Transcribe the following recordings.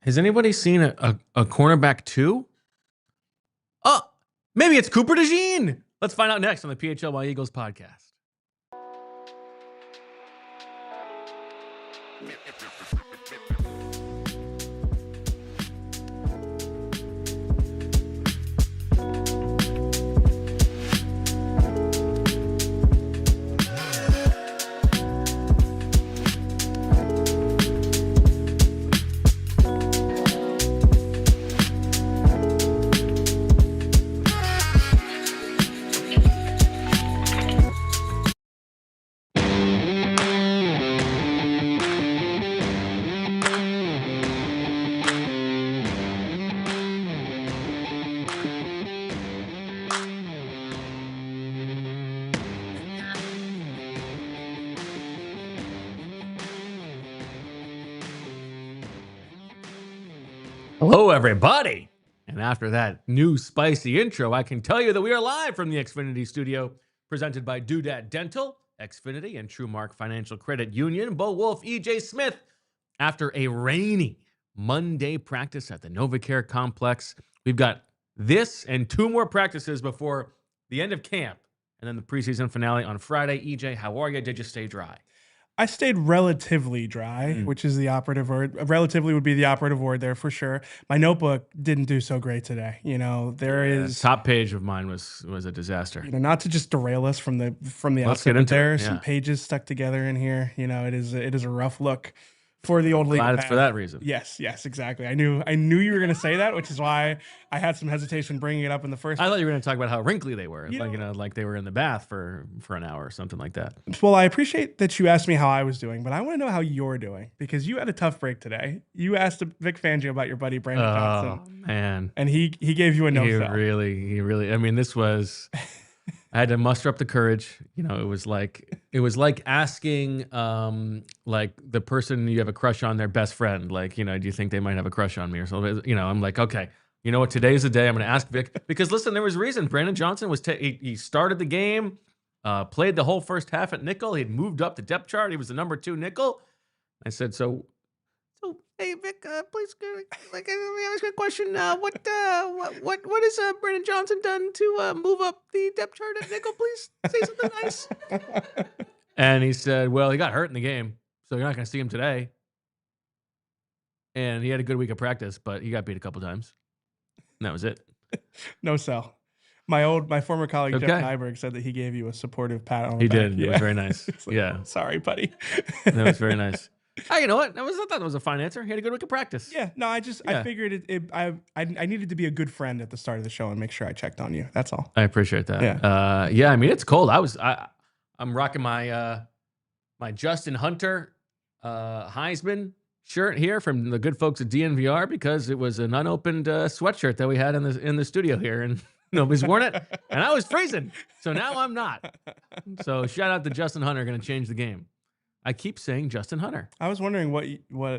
Has anybody seen a cornerback too? Oh, maybe it's Cooper DeJean. Let's find out next on the PHLY Eagles podcast. Hello, everybody. And after that new spicy intro, I can tell you that we are live from the Xfinity studio, presented by Doodad Dental, Xfinity, and TrueMark Financial Credit Union. Bo Wulf, EJ Smith. After a rainy Monday practice at the NovaCare Complex, we've got this and 2 more practices before the end of camp, and then the preseason finale on Friday. EJ, how are you? Did you stay dry? I stayed relatively dry, which is the operative word. Relatively would be the operative word there for sure. My notebook didn't do so great today. You know, the top page of mine was a disaster. You know, not to just derail us from the outset, but there are some pages stuck together in here. You know, it is a rough look for the old league. It's for that reason. Yes, exactly. I knew you were going to say that, which is why I had some hesitation bringing it up in the first. I thought you were going to talk about how wrinkly they were, like they were in the bath for an hour or something like that. Well, I appreciate that you asked me how I was doing, but I want to know how you're doing, because you had a tough break today. You asked Vic Fangio about your buddy Brandon Johnson. Oh man, and he gave you a no. He really. I mean, this was. I had to muster up the courage. You know, it was like asking like the person you have a crush on, their best friend, like, you know, do you think they might have a crush on me or something? You know, I'm like, okay, you know what, today's the day. I'm going to ask Vic, because listen, there was reason. Brandon Johnson was he started the game, played the whole first half at nickel. He'd moved up the depth chart. He was the number 2 nickel. I said, so hey Vic, please, like, let me ask you a question. What has Brandon Johnson done to move up the depth chart at nickel? Please say something nice. And he said, well, he got hurt in the game, so you're not going to see him today. And he had a good week of practice, but he got beat a couple times. And that was it. No sell. My former colleague Jeff Nyberg said that he gave you a supportive pat on the back. He did. Yeah. It was very nice. Like, sorry, buddy. That was very nice. Oh, you know what? I thought that was a fine answer. He had a good week of practice. Yeah, no, I figured I needed to be a good friend at the start of the show and make sure I checked on you. That's all. I appreciate that. Yeah, I mean, it's cold. I'm rocking my my Justin Hunter Heisman shirt here from the good folks at DNVR, because it was an unopened sweatshirt that we had in the studio here, and nobody's worn it, and I was freezing. So now I'm not. So shout out to Justin Hunter, going to change the game. I keep saying Justin Hunter. I was wondering what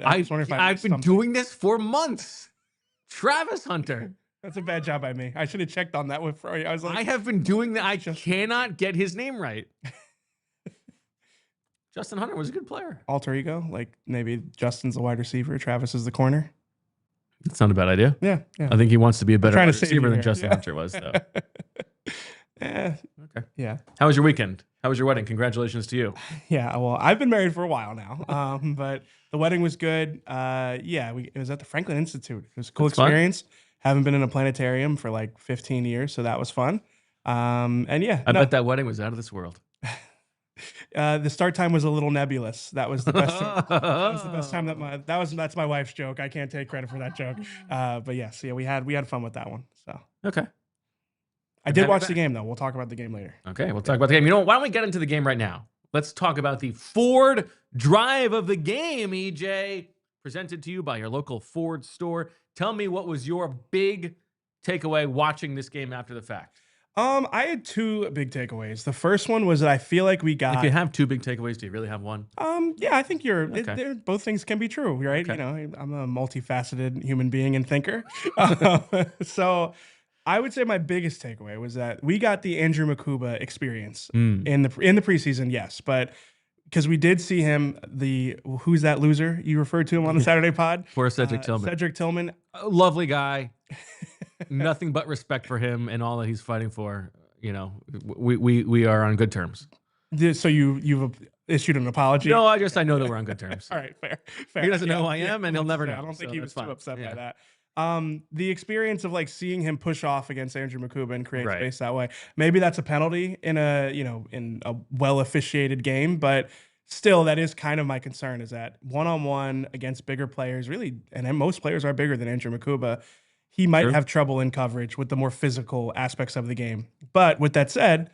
I've been doing this for months. Travis Hunter. That's a bad job by me. I should have checked on that with you. I have been doing that. I cannot get his name right. Justin Hunter was a good player. Alter ego, like maybe Justin's the wide receiver, Travis is the corner. That's not a bad idea. Yeah. I think he wants to be a better wide receiver than Justin Hunter was, though. Okay. Yeah. How was your weekend? How was your wedding? Congratulations to you. Yeah. Well, I've been married for a while now, but the wedding was good. It was at the Franklin Institute. It was a cool experience. Fun. Haven't been in a planetarium for like 15 years, so that was fun. I bet that wedding was out of this world. The start time was a little nebulous. That was the best. That was the best time that's my wife's joke. I can't take credit for that joke. But yes, we had fun with that one. So okay. I did watch the game, though. We'll talk about the game later. Okay, we'll talk about the game. You know what? Why don't we get into the game right now? Let's talk about the Ford drive of the game, EJ, presented to you by your local Ford store. Tell me, what was your big takeaway watching this game after the fact? I had 2 big takeaways. The first one was that I feel like we got... If you have 2 big takeaways, do you really have one? Yeah, I think both things can be true, right? Okay. You know, I'm a multifaceted human being and thinker. So... I would say my biggest takeaway was that we got the Andrew Mukuba experience in the preseason, yes, but because we did see him, who's that loser you referred to him on the Saturday pod? Poor Cedric Tillman. Cedric Tillman. A lovely guy. Nothing but respect for him and all that he's fighting for. You know, we are on good terms. So you've issued an apology? No, I know that we're on good terms. All right, fair. He doesn't know who I am, and he'll never know. I don't think so he was too fine. upset by that. The experience of like seeing him push off against Andrew Mukuba and create space that way. Maybe that's a penalty in a well officiated game, but still, that is kind of my concern. Is that one-on-one against bigger players, really, and most players are bigger than Andrew Mukuba. He might have trouble in coverage with the more physical aspects of the game. But with that said,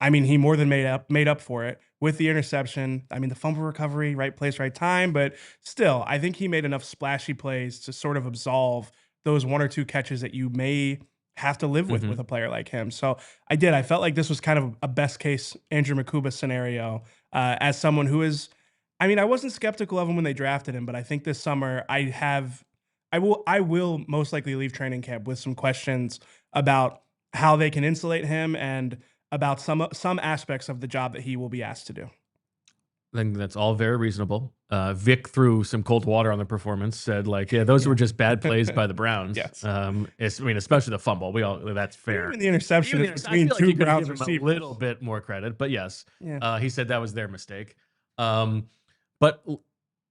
I mean, he more than made up for it with the interception. I mean, the fumble recovery, right place, right time. But still, I think he made enough splashy plays to sort of absolve those one or two catches that you may have to live with a player like him. So I felt like this was kind of a best case Andrew Mukuba scenario as someone who is, I mean, I wasn't skeptical of him when they drafted him, but I think this summer I will most likely leave training camp with some questions about how they can insulate him and about some aspects of the job that he will be asked to do. I think that's all very reasonable. Vic threw some cold water on the performance, said like, yeah, those were just bad plays by the Browns. Yes. I mean, especially the fumble. That's fair. Even the interception is between I feel two like Browns receivers. A little bit more credit, but yes, he said that was their mistake. But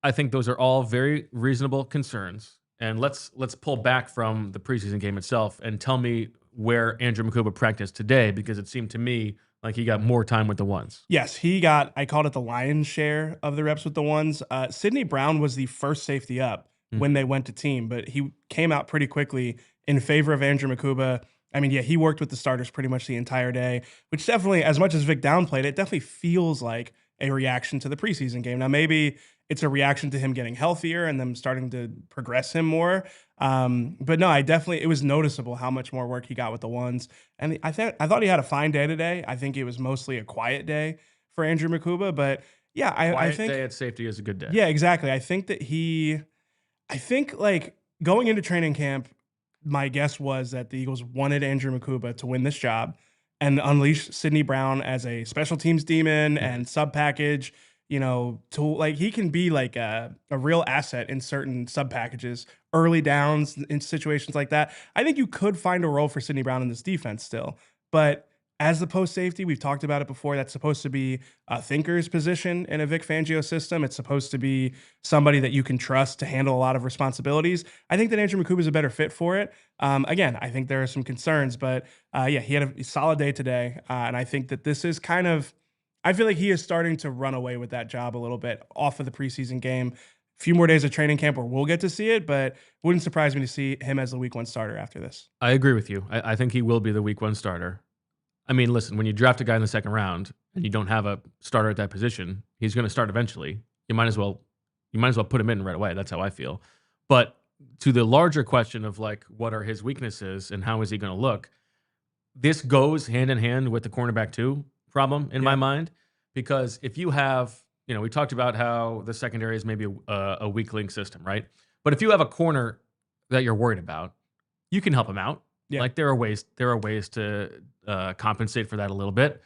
I think those are all very reasonable concerns. And let's pull back from the preseason game itself and tell me where Andrew Mukuba practiced today, because it seemed to me like he got more time with the ones. Yes, I called it the lion's share of the reps with the ones. Sidney Brown was the first safety up when they went to team, but he came out pretty quickly in favor of Andrew Mukuba. I mean, he worked with the starters pretty much the entire day, which definitely, as much as Vic downplayed it, definitely feels like a reaction to the preseason game. Now, maybe it's a reaction to him getting healthier and them starting to progress him more. But no, it was noticeable how much more work he got with the ones. And I thought he had a fine day today. I think it was mostly a quiet day for Andrew Mukuba, but yeah, I think day at safety is a good day. Yeah, exactly. I think like going into training camp, my guess was that the Eagles wanted Andrew Mukuba to win this job and unleash Sidney Brown as a special teams demon and sub package. He can be like a real asset in certain sub packages, early downs in situations like that. I think you could find a role for Sidney Brown in this defense still, but as the post safety, we've talked about it before, that's supposed to be a thinker's position in a Vic Fangio system. It's supposed to be somebody that you can trust to handle a lot of responsibilities. I think that Andrew Mukuba is a better fit for it. Again, I think there are some concerns, but he had a solid day today. And I think that this is I feel like he is starting to run away with that job a little bit off of the preseason game. A few more days of training camp where we'll get to see it, but wouldn't surprise me to see him as the week 1 starter after this. I agree with you. I think he will be the week 1 starter. I mean, listen, when you draft a guy in the second round and you don't have a starter at that position, he's going to start eventually. You might as well put him in right away. That's how I feel. But to the larger question of like, what are his weaknesses and how is he going to look? This goes hand in hand with the cornerback 2 problem in my mind, because if you have, we talked about how the secondary is maybe a weak link system, right? But if you have a corner that you're worried about, you can help him out. Yeah. Like there are ways to compensate for that a little bit,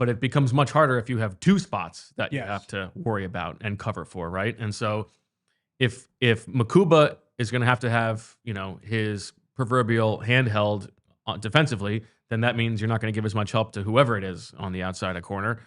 but it becomes much harder if you have 2 spots that you have to worry about and cover for, right? And so if Mukuba is going to have, his proverbial handheld defensively, then that means you're not going to give as much help to whoever it is on the outside of corner.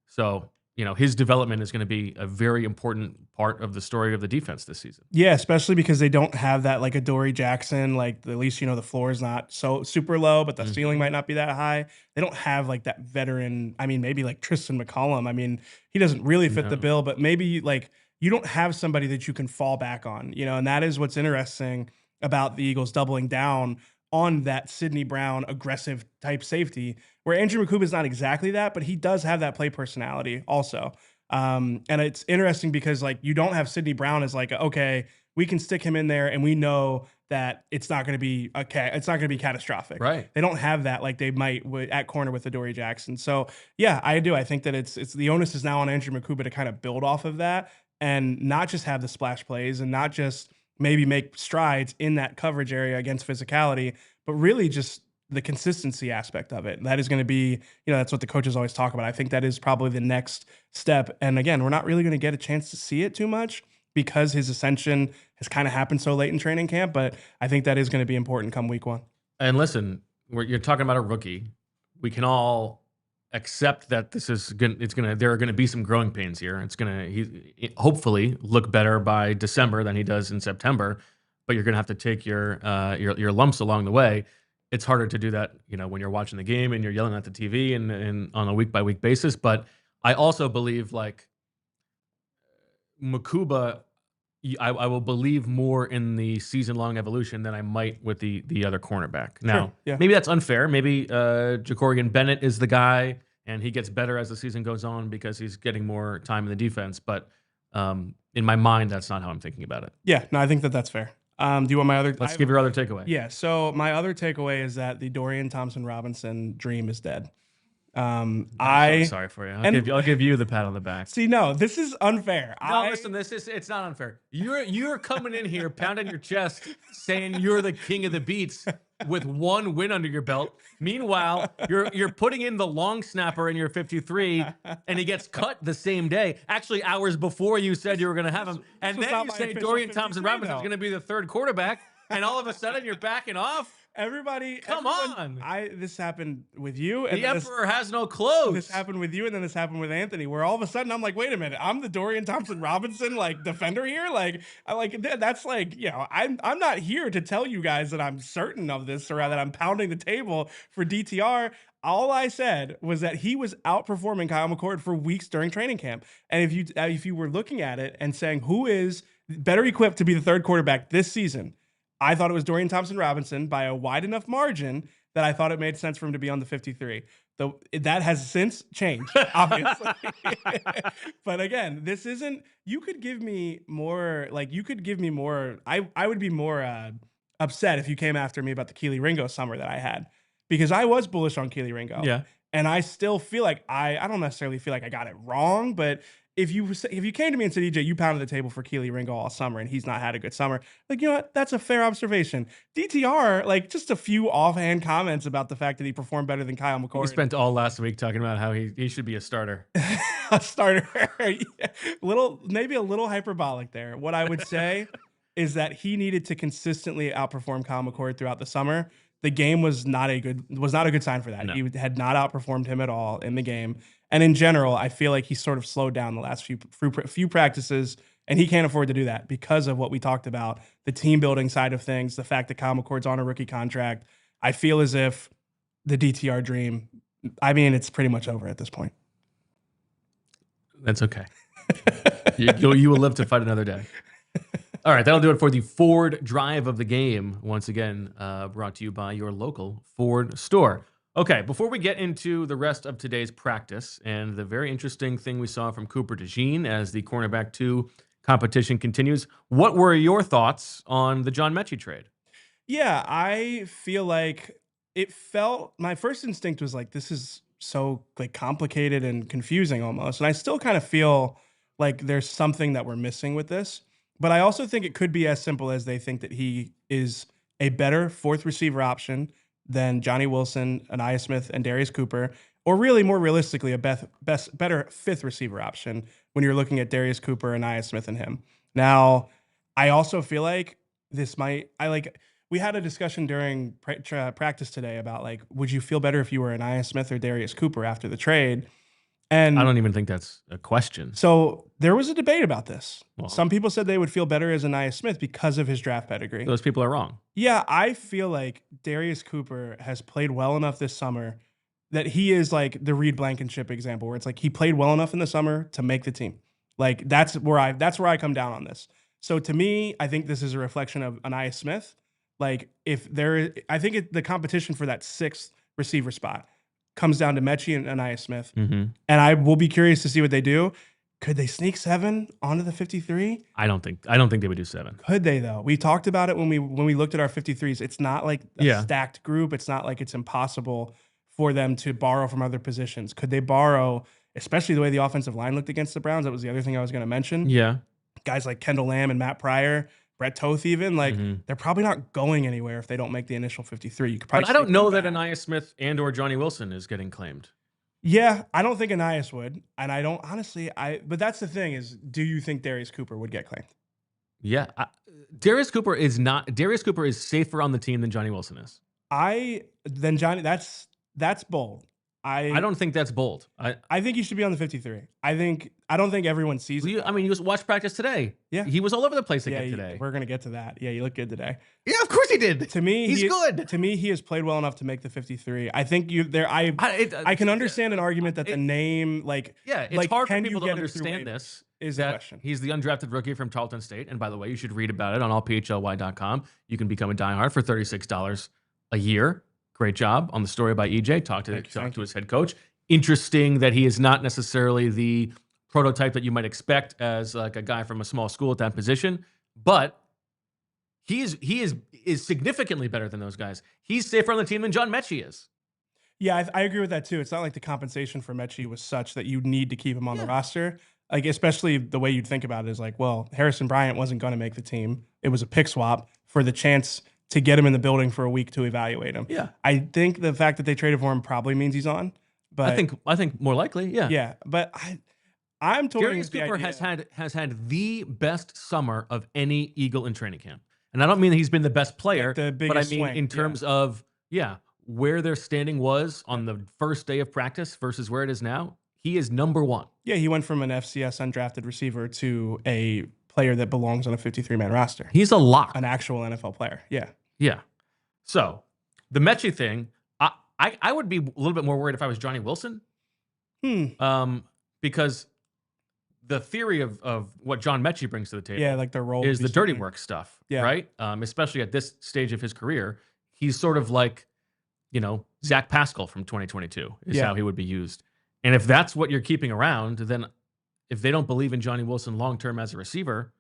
So, his development is going to be a very important part of the story of the defense this season. Yeah, especially because they don't have that like Adoree Jackson, like at least, the floor is not so super low, but the ceiling might not be that high. They don't have like that veteran, I mean, maybe like Tristan McCollum. I mean, he doesn't really fit the bill, but maybe like you don't have somebody that you can fall back on, and that is what's interesting about the Eagles doubling down on that Sidney Brown aggressive type safety, where Andrew Mukuba is not exactly that, but he does have that play personality also. And it's interesting because like you don't have Sidney Brown as like, okay, we can stick him in there and we know that it's not going to be catastrophic. Right. They don't have that like they might at corner with Adoree Jackson. So yeah, I do. I think that it's the onus is now on Andrew Mukuba to kind of build off of that and not just have the splash plays and not just maybe make strides in that coverage area against physicality, but really just the consistency aspect of it. That is going to be, that's what the coaches always talk about. I think that is probably the next step. And again, we're not really going to get a chance to see it too much because his ascension has kind of happened so late in training camp. But I think that is going to be important come week 1. And listen, you're talking about a rookie. We can all accept that there are going to be some growing pains here. He hopefully look better by December than he does in September, but you're going to have to take your lumps along the way. It's harder to do that, when you're watching the game and you're yelling at the TV and on a week by week basis. But I also believe like Mukuba, I will believe more in the season-long evolution than I might with the other cornerback. Now, maybe that's unfair. Maybe Jakorian Bennett is the guy, and he gets better as the season goes on because he's getting more time in the defense. But in my mind, that's not how I'm thinking about it. Yeah, no, I think that's fair. Do you want my other? Let's give your other takeaway. Yeah, so my other takeaway is that the Dorian Thompson-Robinson dream is dead. I'm so sorry for you. I'll give you the pat on the back. See, no, this is unfair. No, listen, it's not unfair. You're coming in here pounding your chest saying you're the king of the beats with 1 win under your belt. Meanwhile, you're putting in the long snapper in your 53 and he gets cut the same day. Actually, hours before you said you were going to have him. And then you say Dorian Thompson-Robinson is going to be the 3rd quarterback, and all of a sudden you're backing off. Come on! This happened with you. And the Emperor has no clothes. This happened with you, and then this happened with Anthony. Where all of a sudden I'm like, wait a minute, I'm the Dorian Thompson-Robinson defender here. That's I'm not here to tell you guys that I'm certain of this or that I'm pounding the table for DTR. All I said was that he was outperforming Kyle McCord for weeks during training camp. And if you were looking at it and saying who is better equipped to be the 3rd quarterback this season, I thought it was Dorian Thompson-Robinson by a wide enough margin that I thought it made sense for him to be on the 53. Though that has since changed, obviously. But again, this isn't. You could give me more. I would be more upset if you came after me about the Kelee Ringo summer that I had, because I was bullish on Kelee Ringo. Yeah, and I still feel like I don't necessarily feel like I got it wrong, but. If you came to me and said, EJ, you pounded the table for Kelee Ringo all summer and he's not had a good summer, you know what? That's a fair observation. DTR, just a few offhand comments about the fact that he performed better than Kyle McCord. We spent all last week talking about how he should be a starter. A starter. Yeah. Maybe a little hyperbolic there. What I would say is that he needed to consistently outperform Kyle McCord throughout the summer. The game was not a good sign for that. No. He had not outperformed him at all in the game. And in general, I feel like he sort of slowed down the last few practices, and he can't afford to do that because of what we talked about, the team building side of things, the fact that Kyle McCord's on a rookie contract. I feel as if the DTR dream, it's pretty much over at this point. That's okay. You will live to fight another day. All right, that'll do it for the Ford Drive of the Game. Once again, brought to you by your local Ford store. Okay, before we get into the rest of today's practice and the very interesting thing we saw from Cooper DeJean as the cornerback 2 competition continues, what were your thoughts on the John Metchie trade? Yeah, I feel like my first instinct was this is so complicated and confusing almost. And I still kind of feel like there's something that we're missing with this. But I also think it could be as simple as they think that he is a better 4th receiver option than Johnny Wilson, Anaya Smith, and Darius Cooper, or really more realistically, a better 5th receiver option when you're looking at Darius Cooper, Anaya Smith, and him. Now, I also feel like we had a discussion during practice today about would you feel better if you were Anaya Smith or Darius Cooper after the trade? And I don't even think that's a question. So there was a debate about this. Well, some people said they would feel better as Anaya Smith because of his draft pedigree. Those people are wrong. Yeah, I feel like Darius Cooper has played well enough this summer that he is the Reed Blankenship example, where it's he played well enough in the summer to make the team. That's where I come down on this. So to me, I think this is a reflection of Anaya Smith. I think the competition for that 6th receiver spot comes down to Metchie and Anaya Smith. Mm-hmm. And I will be curious to see what they do. Could they sneak 7 onto the 53? I don't think they would do 7. Could they though? We talked about it when we looked at our 53s. It's not a stacked group. It's not it's impossible for them to borrow from other positions. Could they borrow, especially the way the offensive line looked against the Browns? That was the other thing I was going to mention. Yeah. Guys like Kendall Lamb and Matt Pryor, Brett Toth even, like they're probably not going anywhere if they don't make the initial 53. You could probably But I don't know that Ainias Smith and or Johnny Wilson is getting claimed. Yeah, I don't think Ainias would, and I don't honestly. But that's the thing is, do you think Darius Cooper would get claimed? Yeah, Darius Cooper is not. Darius Cooper is safer on the team than Johnny Wilson is. Johnny. That's bold. I don't think that's bold. I think he should be on the 53. I don't think everyone sees it. I mean, you just watched practice today. Yeah, he was all over the place again today. We're gonna get to that. Yeah, he looked good today. Yeah, of course he did. To me, he's good. To me, he has played well enough to make the 53. I think I can understand an argument that the name, it's hard for people to understand this. Is the question. He's the undrafted rookie from Tarleton State, and by the way, you should read about it on allphly.com. You can become a diehard for $36 a year. Great job on the story by EJ. Talk to his head coach. Interesting that he is not necessarily the prototype that you might expect as like a guy from a small school at that position, but he is significantly better than those guys. He's safer on the team than John Metchie is. Yeah, I agree with that too. It's not like the compensation for Metchie was such that you need to keep him on the roster. Like, especially the way you'd think about it is like, well, Harrison Bryant wasn't going to make the team. It was a pick swap for the chance to get him in the building for a week to evaluate him. Yeah, I think the fact that they traded for him probably means he's on. But I think more likely, yeah. Yeah, but I'm told Darius Cooper has had the best summer of any Eagle in training camp. And I don't mean that he's been the best player, but I mean in terms of where their standing was on the first day of practice versus where it is now, he is number one. Yeah, he went from an FCS undrafted receiver to a player that belongs on a 53-man roster. He's a lock. An actual NFL player. Yeah. Yeah. So the Metchie thing, I would be a little bit more worried if I was Johnny Wilson. Because the theory of what John Metchie brings to the table, like their role is the dirty work stuff, right? Especially at this stage of his career, he's sort of like, Zach Pascal from 2022 is how he would be used. And if that's what you're keeping around, then if they don't believe in Johnny Wilson long term as a receiver,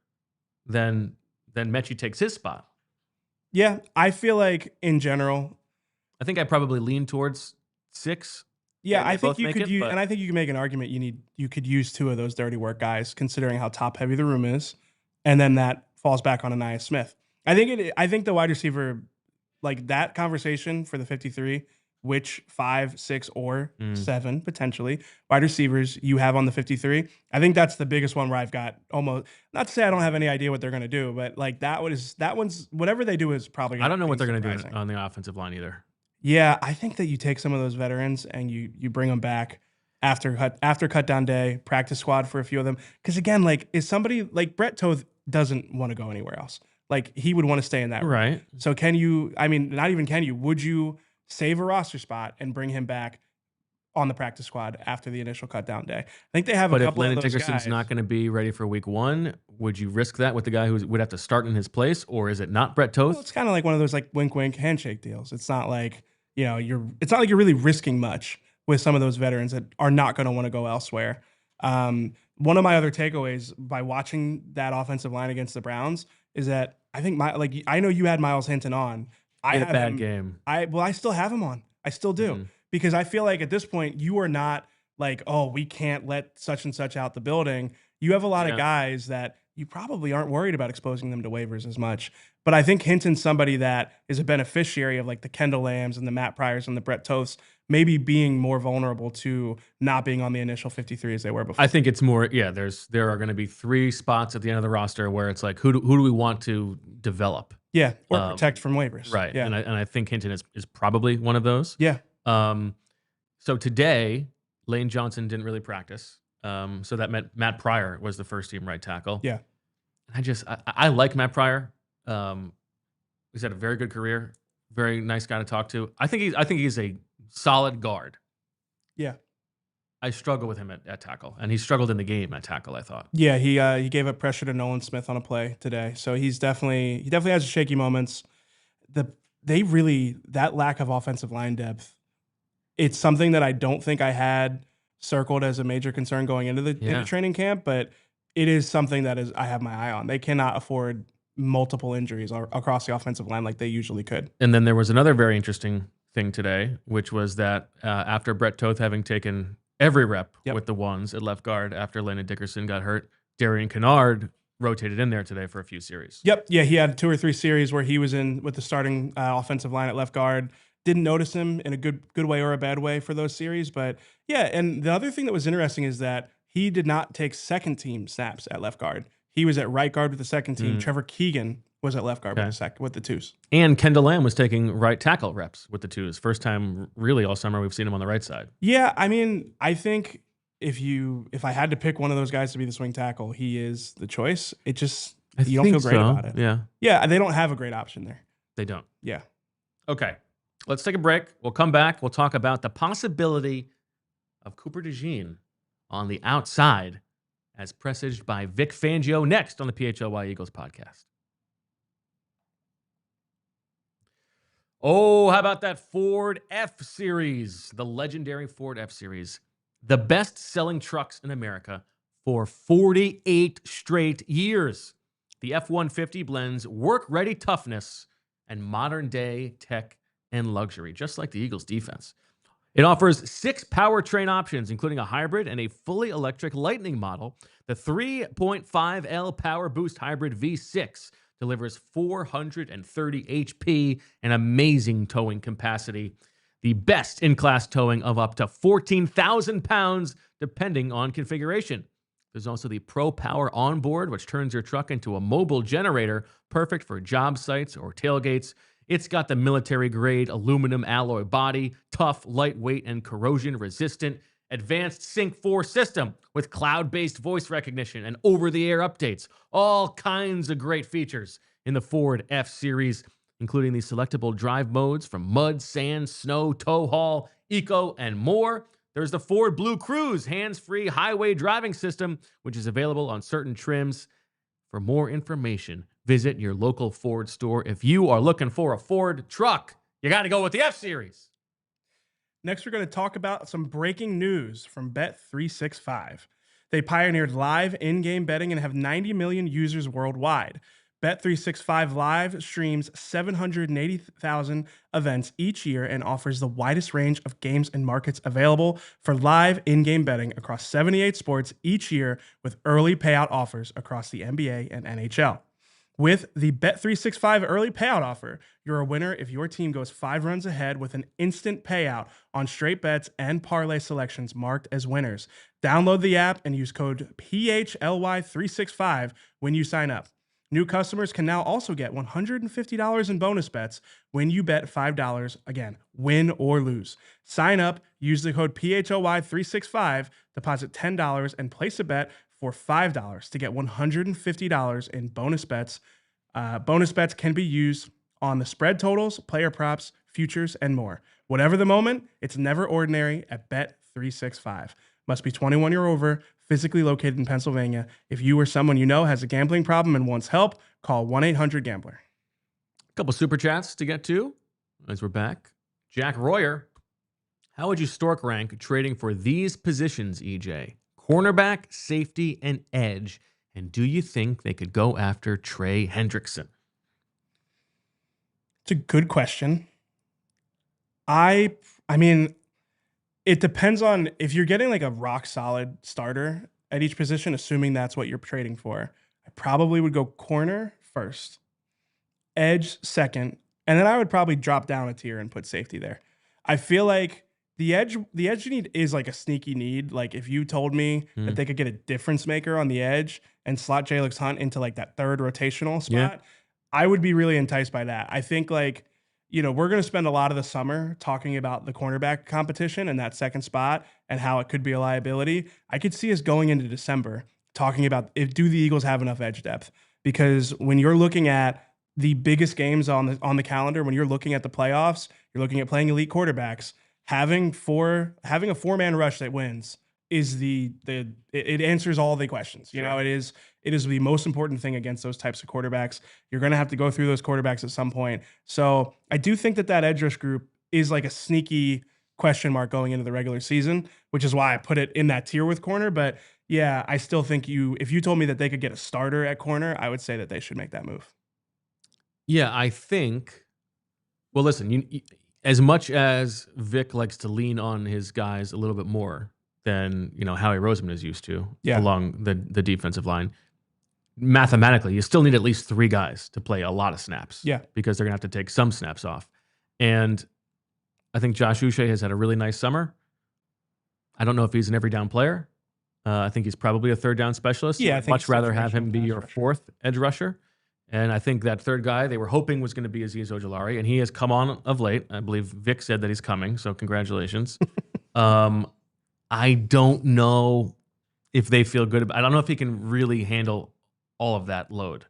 then Metchie takes his spot. Yeah, I feel like in general, I think I probably lean towards 6. Yeah, I think you could use, and I think you can make an argument you could use 2 of those dirty work guys, considering how top heavy the room is, and then that falls back on Ainias Smith. I think the wide receiver, like that conversation for the 53, which 5, 6, or 7 potentially wide receivers you have on the 53. I think that's the biggest one where I've got almost, not to say I don't have any idea what they're going to do, but like that one's whatever they do is probably. I don't know what they're going to do on the offensive line either. Yeah, I think that you take some of those veterans and you bring them back after cut down day, practice squad for a few of them. Because again, like is somebody like Brett Toth doesn't want to go anywhere else. Like he would want to stay in that room. Right. So can you? I mean, not even can you? Would you save a roster spot and bring him back on the practice squad after the initial cut down day? I think they have a couple of those guys. But if Landon Dickerson's not going to be ready for week 1, would you risk that with the guy who would have to start in his place, or is it not Brett Toth? Well, it's kind of like one of those like wink wink handshake deals. It's not like. It's not like you're really risking much with some of those veterans that are not going to want to go elsewhere. One of my other takeaways by watching that offensive line against the Browns is that I think I know you had Miles Hinton on. I had a bad game. I still have him on. I still do because I feel like at this point you are not like, oh, we can't let such and such out the building. You have a lot of guys that you probably aren't worried about exposing them to waivers as much. But I think Hinton's somebody that is a beneficiary of like the Kendall Lambs and the Matt Pryors and the Brett Toths maybe being more vulnerable to not being on the initial 53 as they were before. I think it's more, there are going to be 3 spots at the end of the roster where it's like, who do we want to develop? Yeah, or protect from waivers. Right, yeah. And I think Hinton is probably one of those. Yeah. So today, Lane Johnson didn't really practice. So that meant Matt Pryor was the first team right tackle. Yeah. I like Matt Pryor. He's had a very good career, very nice guy to talk to. I think he's a solid guard. Yeah. I struggle with him at tackle, and he struggled in the game at tackle, I thought. Yeah, he gave up pressure to Nolan Smith on a play today. So he definitely has shaky moments. That lack of offensive line depth, it's something that I don't think I had circled as a major concern going into the training camp, but it is something that I have my eye on. They cannot afford multiple injuries across the offensive line like they usually could. And then there was another very interesting thing today, which was that after Brett Toth having taken every rep with the ones at left guard after Landon Dickerson got hurt, Darian Kennard rotated in there today for a few series. Yep. Yeah, he had 2 or 3 series where he was in with the starting offensive line at left guard. Didn't notice him in a good way or a bad way for those series. But yeah, and the other thing that was interesting is that he did not take second team snaps at left guard. He was at right guard with the second team. Trevor Keegan was at left guard with the twos. And Kendall Lamb was taking right tackle reps with the twos. First time really all summer we've seen him on the right side. Yeah, I mean, I think if I had to pick one of those guys to be the swing tackle, he is the choice. It just you don't feel great about it. Yeah. Yeah, they don't have a great option there. They don't. Yeah. Okay. Let's take a break. We'll come back. We'll talk about the possibility of Cooper DeJean on the outside as presaged by Vic Fangio next on the PHLY Eagles podcast. Oh, how about that Ford F-Series, the legendary Ford F-Series, the best-selling trucks in America for 48 straight years. The F-150 blends work-ready toughness and modern-day tech and luxury, just like the Eagles defense. It offers 6 powertrain options, including a hybrid and a fully electric Lightning model. The 3.5L Power Boost Hybrid V6 delivers 430 HP and amazing towing capacity. The best in-class towing of up to 14,000 pounds, depending on configuration. There's also the Pro Power Onboard, which turns your truck into a mobile generator, perfect for job sites or tailgates. It's got the military-grade aluminum alloy body, tough, lightweight, and corrosion-resistant. Advanced Sync 4 system with cloud-based voice recognition and over-the-air updates. All kinds of great features in the Ford F-Series, including the selectable drive modes from mud, sand, snow, tow haul, eco, and more. There's the Ford Blue Cruise hands-free highway driving system, which is available on certain trims. For more information, visit your local Ford store. If you are looking for a Ford truck, you got to go with the F-Series. Next, we're going to talk about some breaking news from Bet365. They pioneered live in-game betting and have 90 million users worldwide. Bet365 Live streams 780,000 events each year and offers the widest range of games and markets available for live in-game betting across 78 sports each year with early payout offers across the NBA and NHL. With the Bet365 early payout offer, you're a winner if your team goes 5 runs ahead with an instant payout on straight bets and parlay selections marked as winners. Download the app and use code PHLY365 when you sign up. New customers can now also get $150 in bonus bets when you bet $5, again, win or lose. Sign up, use the code PHLY365, deposit $10, and place a bet for $5 to get $150 in bonus bets. Bonus bets can be used on the spread totals, player props, futures, and more. Whatever the moment, it's never ordinary at Bet365. Must be 21 or over, physically located in Pennsylvania. If you or someone you know has a gambling problem and wants help, call 1-800-GAMBLER. A couple super chats to get to as we're back. Jack Royer, how would you stork rank trading for these positions, EJ? Cornerback, safety, and edge. And do you think they could go after Trey Hendrickson? It's a good question. I mean, it depends on if you're getting like a rock solid starter at each position, assuming that's what you're trading for. I probably would go corner first, edge second, and then I would probably drop down a tier and put safety there. I feel like the edge need is like a sneaky need. Like if you told me that they could get a difference maker on the edge and slot Jalen Hunt into like that third rotational spot, I would be really enticed by that. I think like, you know, we're going to spend a lot of the summer talking about the cornerback competition and that second spot and how it could be a liability. I could see us going into December talking about do the Eagles have enough edge depth? Because when you're looking at the biggest games on the calendar, when you're looking at the playoffs, you're looking at playing elite quarterbacks. Having a 4-man rush that wins is it answers all the questions. You know, it is the most important thing against those types of quarterbacks. You're going to have to go through those quarterbacks at some point. So I do think that edge rush group is like a sneaky question mark going into the regular season, which is why I put it in that tier with corner. But yeah, I still think if you told me that they could get a starter at corner, I would say that they should make that move. Yeah, I think. Well, listen, as much as Vic likes to lean on his guys a little bit more than Howie Roseman is used to along the defensive line, mathematically, you still need at least 3 guys to play a lot of snaps. Yeah. Because they're going to have to take some snaps off. And I think Josh Uche has had a really nice summer. I don't know if he's an every down player. I think he's probably a third down specialist. Yeah, I'd much rather have him be your 4th edge rusher. And I think that third guy they were hoping was going to be Azeez Ojulari, and he has come on of late. I believe Vic said that he's coming, so congratulations. I don't know if they feel good about. I don't know if he can really handle all of that load.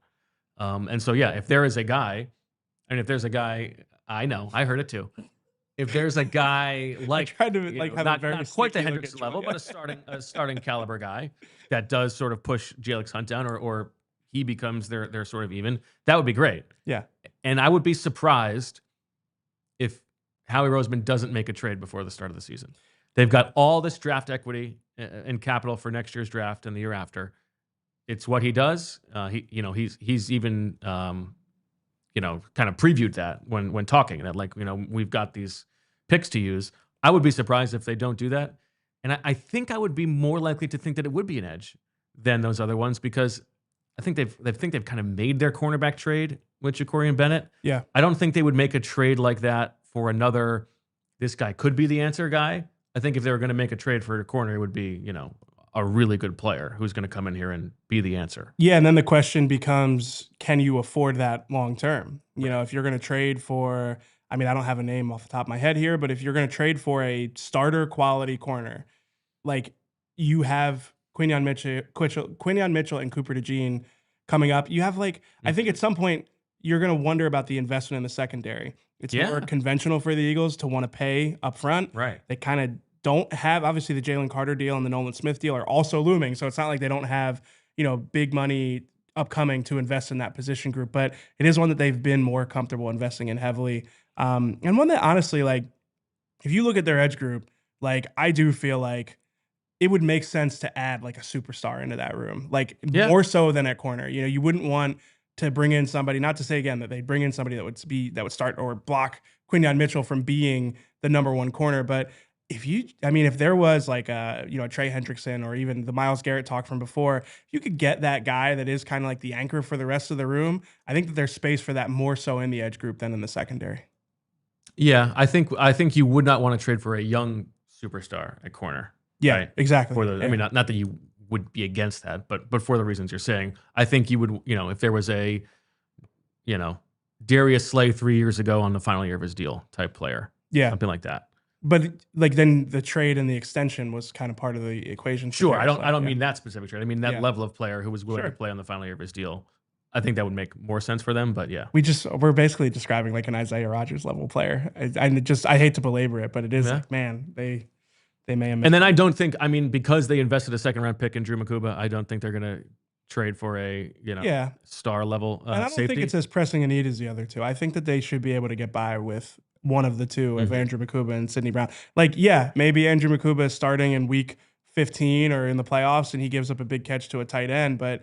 And so yeah, if there is a guy, and if there's a guy, I know I heard it too. If there's a guy like, I tried to like have not, a very not quite the sneaky look Hendrickson at level, Julia. but a starting caliber guy that does sort of push Jalix Hunt down, or he becomes their sort of even, that would be great. Yeah. And I would be surprised if Howie Roseman doesn't make a trade before the start of the season. They've got all this draft equity and capital for next year's draft and the year after. It's what he does. He's even kind of previewed that when talking that, like, we've got these picks to use. I would be surprised if they don't do that. And I think I would be more likely to think that it would be an edge than those other ones, because I think they've kind of made their cornerback trade with Jakorian Bennett. Yeah. I don't think they would make a trade like that for another, this guy could be the answer guy. I think if they were going to make a trade for a corner, it would be, a really good player who's going to come in here and be the answer. Yeah, and then the question becomes, can you afford that long term? If you're going to trade for, I mean, I don't have a name off the top of my head here, but if you're going to trade for a starter quality corner, like you have Quinyon Mitchell and Cooper DeJean coming up, you have I think at some point you're going to wonder about the investment in the secondary. It's more conventional for the Eagles to want to pay up front. Right. They kind of don't have, obviously the Jalen Carter deal and the Nolan Smith deal are also looming. So it's not like they don't have, big money upcoming to invest in that position group, but it is one that they've been more comfortable investing in heavily. And one that honestly, if you look at their edge group, I do feel like it would make sense to add a superstar into that room, more so than at corner. You wouldn't want to bring in somebody, not to say again that they'd bring in somebody that would start or block Quinyon Mitchell from being the number 1 corner, but if there was a Trey Hendrickson or even the Myles Garrett talk from before, if you could get that guy that is kind of like the anchor for the rest of the room, I think that there's space for that more so in the edge group than in the secondary. Yeah, I think you would not want to trade for a young superstar at corner. Yeah, right? exactly. I mean, not that you would be against that, but for the reasons you're saying, I think you would, if there was a, Darius Slay 3 years ago on the final year of his deal type player. Yeah. Something like that. But then the trade and the extension was kind of part of the equation. Sure, I don't mean that specific trade. I mean that level of player who was willing to play on the final year of his deal. I think that would make more sense for them. But yeah, we're basically describing an Isaiah Rodgers level player. I hate to belabor it, but it is man, they may have. And then I don't think, because they invested a 2nd round pick in Drew Mukuba, I don't think they're gonna trade for a star level and I don't safety. think it's as pressing a need as the other two. I think that they should be able to get by with one of the two of Andrew Mukuba and Sidney Brown. Maybe Andrew Mukuba is starting in week 15 or in the playoffs and he gives up a big catch to a tight end, but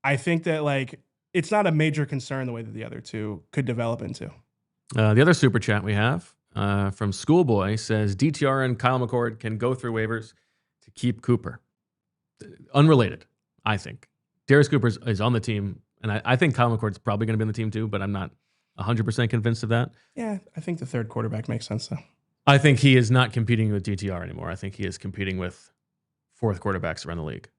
I think that it's not a major concern the way that the other two could develop into. The other super chat we have from Schoolboy says DTR and Kyle McCord can go through waivers to keep Cooper. Unrelated, I think. Darius Cooper is on the team, and I think Kyle McCord's probably going to be on the team too, but I'm not 100% convinced of that. Yeah, I think the 3rd quarterback makes sense though. I think he is not competing with DTR anymore. I think he is competing with 4th quarterbacks around the league.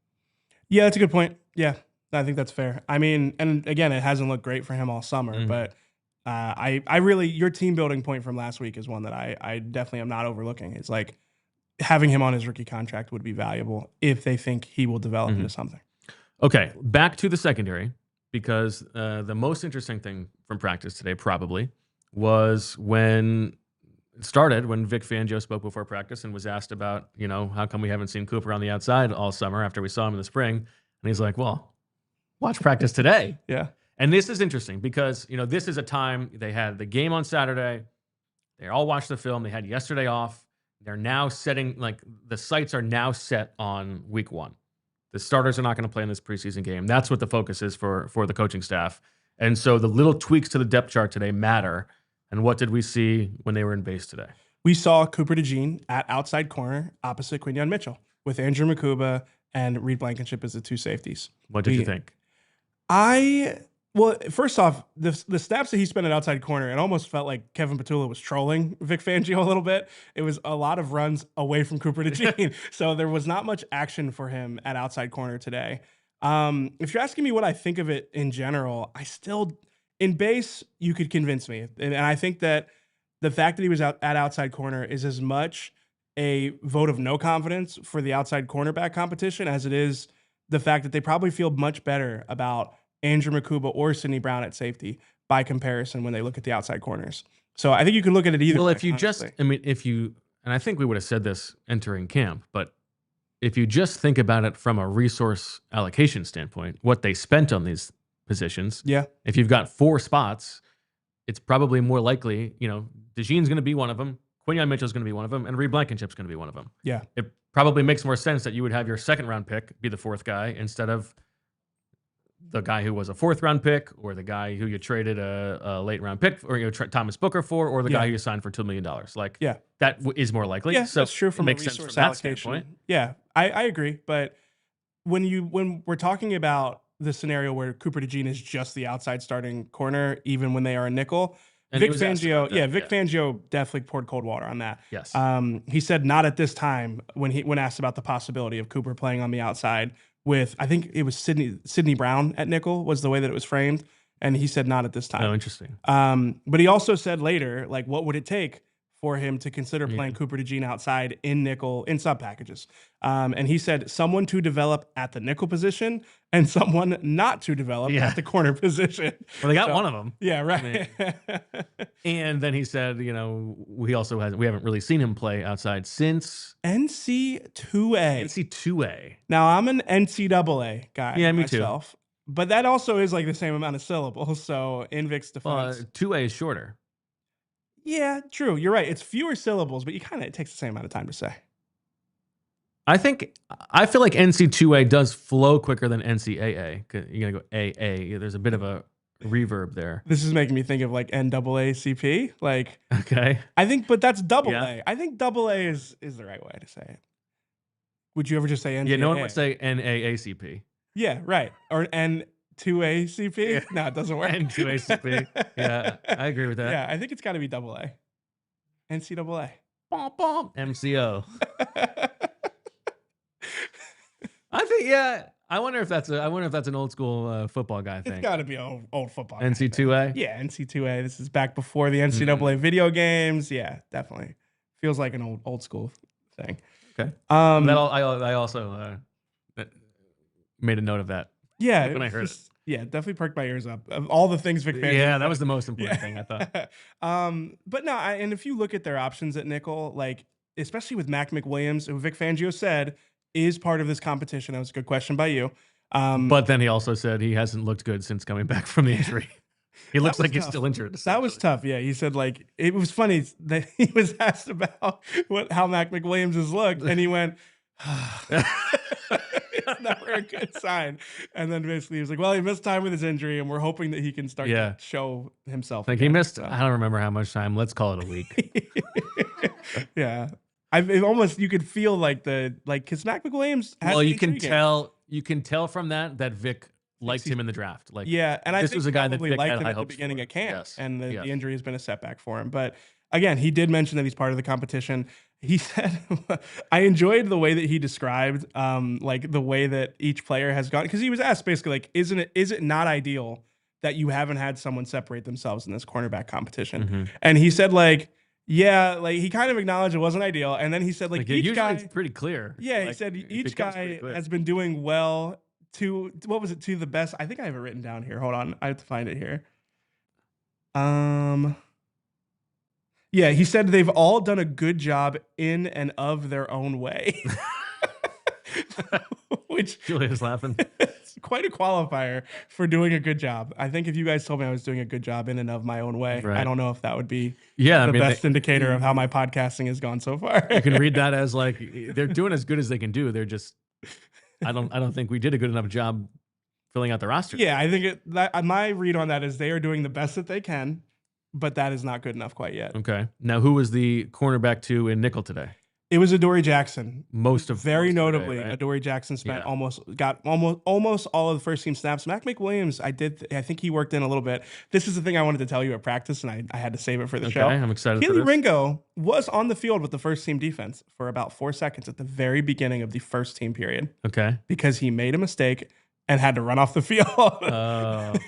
Yeah, that's a good point. Yeah, I think that's fair. And again, it hasn't looked great for him all summer, but I really, your team building point from last week is one that I definitely am not overlooking. It's having him on his rookie contract would be valuable if they think he will develop into something. Okay, back to the secondary, because the most interesting thing from practice today probably was when Vic Fangio spoke before practice and was asked about, how come we haven't seen Cooper on the outside all summer after we saw him in the spring? And he's like, well, watch practice today. Yeah. And this is interesting because, this is a time they had the game on Saturday. They all watched the film. They had yesterday off. They're now the sights are now set on week 1. The starters are not going to play in this preseason game. That's what the focus is for the coaching staff. And so the little tweaks to the depth chart today matter. And what did we see when they were in base today? We saw Cooper DeJean at outside corner opposite Quinyon Mitchell with Andrew Mukuba and Reed Blankenship as the 2 safeties. What did you think? Well, first off, the snaps that he spent at outside corner, it almost felt like Kevin Petula was trolling Vic Fangio a little bit. It was a lot of runs away from Cooper DeJean. So there was not much action for him at outside corner today. If you're asking me what I think of it in general, in base, you could convince me. And I think that the fact that he was at outside corner is as much a vote of no confidence for the outside cornerback competition as it is the fact that they probably feel much better about Andrew Mukuba or Sidney Brown at safety by comparison when they look at the outside corners. So I think you can look at it either way. Well, if you honestly. And I think we would have said this entering camp, but if you just think about it from a resource allocation standpoint, what they spent on these positions, if you've got 4 spots, it's probably more likely, DeJean's going to be one of them, Quinyon Mitchell's going to be one of them, and Reed Blankenship's going to be one of them. Yeah. It probably makes more sense that you would have your second-round pick be the 4th guy instead of the guy who was a 4th-round pick or the guy who you traded a late-round pick or Thomas Booker for or the guy who you signed for $2 million. That is more likely. Yeah, so that's true from a resource sense from allocation. That yeah, I agree. But when we're talking about the scenario where Cooper DeJean is just the outside starting corner, even when they are a nickel, and Vic Fangio, Fangio definitely poured cold water on that. Yes. He said not at this time when asked about the possibility of Cooper playing on the outside with, I think it was Sidney Brown at nickel was the way that it was framed. And he said not at this time. Oh, interesting. But he also said later, like, what would it take for him to consider playing Cooper DeJean outside in nickel in sub packages? And he said someone to develop at the nickel position and someone not to develop at the corner position. Well, they got one of them. Yeah, right. And then he said, we haven't really seen him play outside since NC2A. NC2A. Now I'm an NCAA guy. Yeah, me myself, too. But that also is like the same amount of syllables. So in Vic's defense, 2A is shorter. Yeah, true. You're right. It's fewer syllables, but it takes the same amount of time to say. I feel like NC2A does flow quicker than NCAA. You're gonna go AA. There's a bit of a reverb there. This is making me think of like NAACP. Like, okay. I think, but that's double A. I think double A is the right way to say it. Would you ever just say NCAA? Yeah, no one would say NAACP. Yeah, right. Or N2ACP? Yeah. No, it doesn't work. N2ACP. Yeah, I agree with that. Yeah, I think it's got to be double A. NCAA. Bom, bom. MCO. I think, I wonder if that's an old school football guy thing. It's got to be old football. NC2A? Yeah, NC2A. This is back before the NCAA video games. Yeah, definitely. Feels like an old school thing. Okay. I also made a note of that. Yeah, when I heard it. Yeah, definitely perked my ears up. Of all the things Vic Fangio Yeah, that was the most important thing, I thought. But no, and if you look at their options at nickel, like especially with McWilliams, who Vic Fangio said is part of this competition. That was a good question by you. But then he also said he hasn't looked good since coming back from the injury. He looks like he's still injured. That was tough. Yeah, he said like it was funny that he was asked about how McWilliams has looked, and he went, "It's never a good sign." And then basically he was like, "Well, he missed time with his injury, and we're hoping that he can start to show himself." Like again. He missed. So. I don't remember how much time. Let's call it a week. Yeah, you could feel like because McWilliams. Well, you can tell from that Vic liked him in the draft. Like, and this was a guy that Vic liked had him high at the hopes beginning for. of camp, yes. and the injury has been a setback for him. But again, he did mention that he's part of the competition. He said, I enjoyed the way that he described, like the way that each player has gone, because he was asked basically like, is it not ideal that you haven't had someone separate themselves in this cornerback competition? Mm-hmm. And he said like, yeah, like he kind of acknowledged it wasn't ideal, and then he said like each guy, it's pretty clear. Yeah, he said each guy has been doing well. To the best. I think I have it written down here. Hold on, I have to find it here. Yeah, he said they've all done a good job in and of their own way. Which Julia's laughing. It's quite a qualifier for doing a good job. I think if you guys told me I was doing a good job in and of my own way, right. I don't know if that would be the best indicator of how my podcasting has gone so far. You can read that as like they're doing as good as they can do. They're just I don't think we did a good enough job filling out the roster. Yeah, I think my read on that is they are doing the best that they can, but that is not good enough quite yet. Okay. Now, who was the cornerback 2 in nickel today? It was Adoree Jackson. Very notably, today, right? Adoree Jackson got almost all of the first team snaps. Mac McWilliams, I think he worked in a little bit. This is the thing I wanted to tell you at practice, and I had to save it for the show. I'm excited for Kelee this. Ringo was on the field with the first team defense for about 4 seconds at the very beginning of the first team period. Okay. Because he made a mistake and had to run off the field.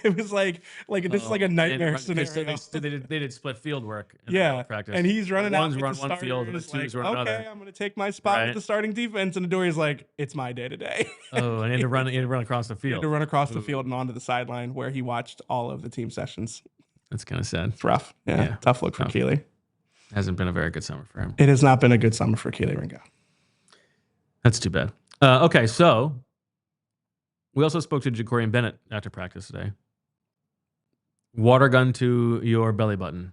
It was like this is like a nightmare scenario. They did split field work. In practice. And he's running out. One's run one field, and the two's run another. Okay, I'm gonna take my spot with the starting defense, and Adoree's like, it's my day today. And he had to run across the field. He had to run across the field and onto the sideline where he watched all of the team sessions. That's kind of sad. It's rough. Yeah. Tough look for Kelee. Hasn't been a very good summer for him. It has not been a good summer for Kelee Ringo. That's too bad. Okay, so we also spoke to Jakorian Bennett after practice today. Water gun to your belly button.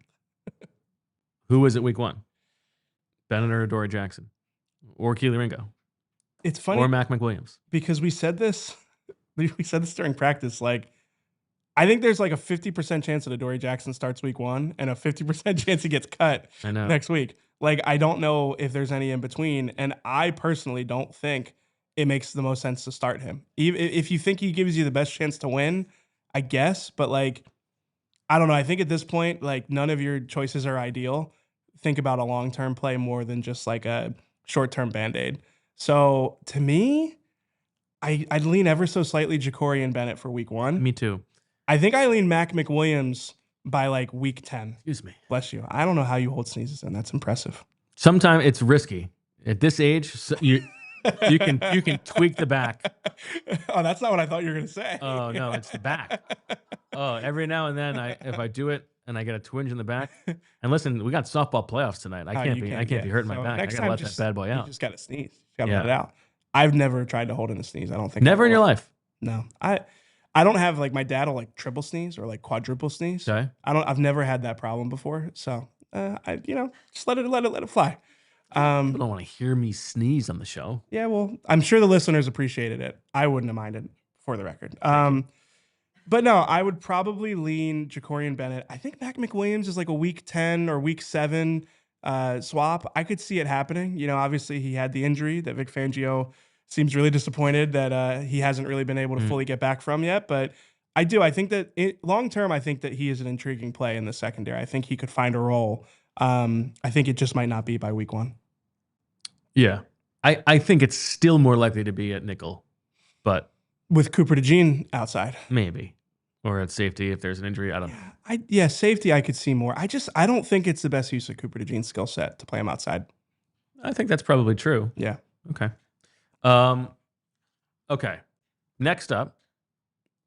Who was it week 1? Bennett or Adoree Jackson? Or Kelee Ringo? It's funny. Or Mac McWilliams? Because we said this during practice. Like, I think there's like a 50% chance that Adoree Jackson starts week 1 and a 50% chance he gets cut next week. Like, I don't know if there's any in between. And I personally don't think it makes the most sense to start him. If you think he gives you the best chance to win, I guess. But, like, I don't know. I think at this point, like, none of your choices are ideal. Think about a long-term play more than just like a short-term Band-Aid. So, to me, I'd lean ever so slightly Jakorian Bennett for week 1. Me too. I think I lean Mac McWilliams by like week 10. Excuse me. Bless you. I don't know how you hold sneezes in. That's impressive. Sometimes it's risky. At this age, you can tweak the back. Oh, that's not what I thought you were gonna say. Oh no, it's the back. Oh, every now and then if I do it and I get a twinge in the back. And listen, we got softball playoffs tonight. I can't be hurting my back. I gotta let that bad boy out. You just gotta sneeze. You gotta let it out. I've never tried to hold in a sneeze. I don't think. Never in your life. No. I don't have, like, my dad will like triple sneeze or like quadruple sneeze. Okay. I've never had that problem before. So just let it fly. People don't want to hear me sneeze on the show. Yeah, well, I'm sure the listeners appreciated it. I wouldn't have minded, for the record. But no, I would probably lean Jakorian Bennett. I think Mac McWilliams is like a week 10 or week 7 swap. I could see it happening. You know, obviously he had the injury that Vic Fangio seems really disappointed that he hasn't really been able to fully get back from yet. But I think that long term, I think that he is an intriguing play in the secondary. I think he could find a role. I think it just might not be by week 1. Yeah. I think it's still more likely to be at nickel, but with Cooper DeJean outside. Maybe. Or at safety if there's an injury. I don't know. Safety I could see more. I don't think it's the best use of Cooper DeJean's skill set to play him outside. I think that's probably true. Yeah. Okay. Okay. Next up,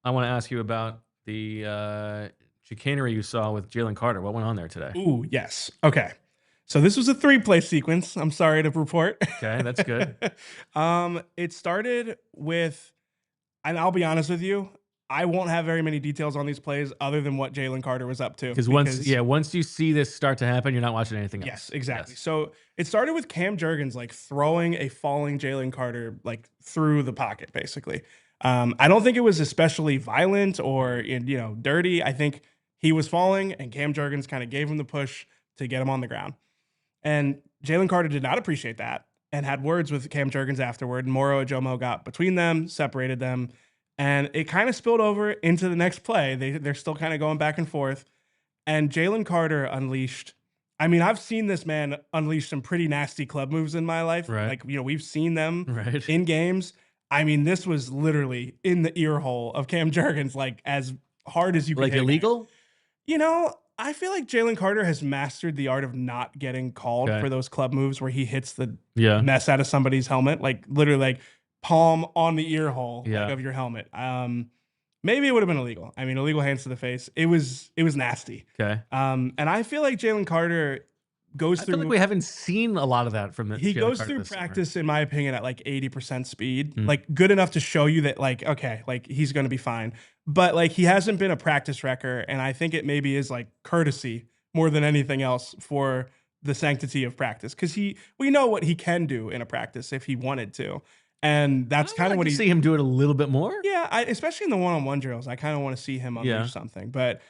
I want to ask you about the chicanery you saw with Jalen Carter. What went on there today? Ooh, yes. Okay. So this was a 3-play sequence. I'm sorry to report. Okay, that's good. It started with, and I'll be honest with you, I won't have very many details on these plays other than what Jalen Carter was up to. Because once you see this start to happen, you're not watching anything else. Yes, exactly. Yes. So it started with Cam Jurgens like throwing a falling Jalen Carter like through the pocket, basically. I don't think it was especially violent or dirty. I think he was falling, and Cam Jurgens kind of gave him the push to get him on the ground. And Jalen Carter did not appreciate that and had words with Cam Jurgens afterward. Moro Ajomo got between them, separated them. And it kind of spilled over into the next play. They're still kind of going back and forth. And Jalen Carter unleashed. I mean, I've seen this man unleash some pretty nasty club moves in my life. Right. Like, we've seen them in games. I mean, this was literally in the ear hole of Cam Jurgens, like as hard as you could. Like illegal? I feel like Jalen Carter has mastered the art of not getting called for those club moves where he hits the mess out of somebody's helmet. Like literally like palm on the ear hole of your helmet. Maybe it would have been illegal. I mean, illegal hands to the face. It was nasty. Okay. And I feel like Jalen Carter goes through. I feel like we haven't seen a lot of that from the. He goes through practice, in my opinion, at like 80% speed, like good enough to show you that like, okay, like he's going to be fine. But like he hasn't been a practice wrecker. And I think it maybe is like courtesy more than anything else for the sanctity of practice. Because we know what he can do in a practice if he wanted to. And that's kind of what he see him do it a little bit more. Yeah, especially in the one-on-one drills, I kind of want to see him unleash something. But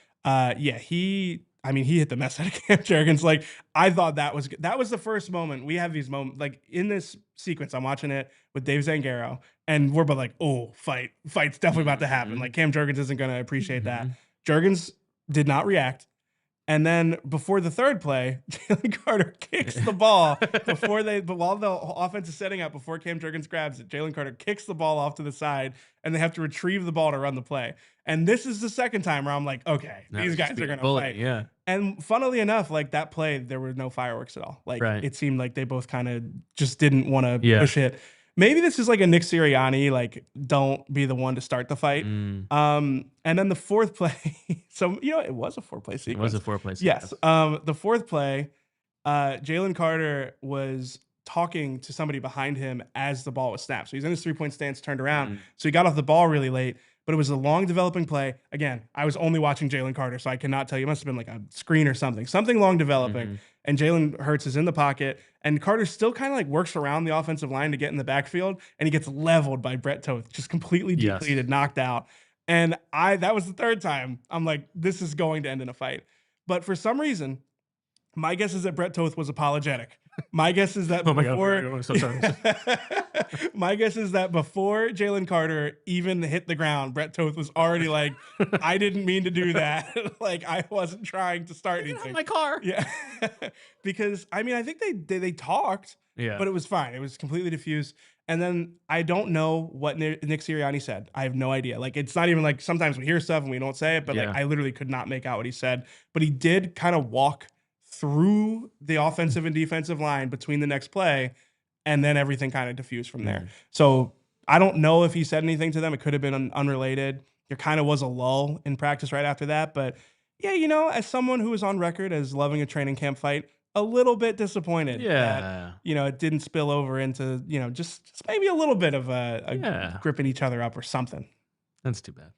he I mean, he hit the mess out of Cam Jurgens. Like, I thought that was the first moment. We have these moments, like, in this sequence, I'm watching it with Dave Zangaro, and we're both like, oh, fight's definitely about to happen. Like, Cam Jurgens isn't going to appreciate that. Jurgens did not react. And then before the third play, Jalen Carter kicks the ball while the offense is setting up, before Cam Jurgens grabs it, Jalen Carter kicks the ball off to the side, and they have to retrieve the ball to run the play. And this is the second time where I'm like, okay, these guys are going to fight. Yeah. And funnily enough, like, that play, there were no fireworks at all. Like, it seemed like they both kind of just didn't want to push it. Maybe this is like a Nick Sirianni, like, don't be the one to start the fight. And then the fourth play, so, it was a 4-play sequence. It was a 4-play sequence. Yes. The fourth play, Jalen Carter was talking to somebody behind him as the ball was snapped. So he's in his 3-point stance, turned around. So he got off the ball really late, but it was a long developing play. Again, I was only watching Jalen Carter, so I cannot tell you. It must have been like a screen or something long developing. And Jalen Hurts is in the pocket, and Carter still kind of like works around the offensive line to get in the backfield, and he gets leveled by Brett Toth, just completely depleted, knocked out. And that was the third time. I'm like, this is going to end in a fight. But for some reason, my guess is that Brett Toth was apologetic. My guess is that my guess is that before Jalen Carter even hit the ground, Brett Toth was already like, I didn't mean to do that. Like, I wasn't trying to start anything. My car. Yeah. Because, I mean, I think they talked, but it was fine. It was completely diffused. And then I don't know what Nick Sirianni said. I have no idea. Like, it's not even like, sometimes we hear stuff and we don't say it, but like, I literally could not make out what he said. But he did kind of walk through the offensive and defensive line between the next play, and then everything kind of diffused from there. So I don't know if he said anything to them. It could have been unrelated. There kind of was a lull in practice right after that. But yeah, as someone who is on record as loving a training camp fight, a little bit disappointed that, it didn't spill over into, just maybe a little bit of a gripping each other up or something. That's too bad.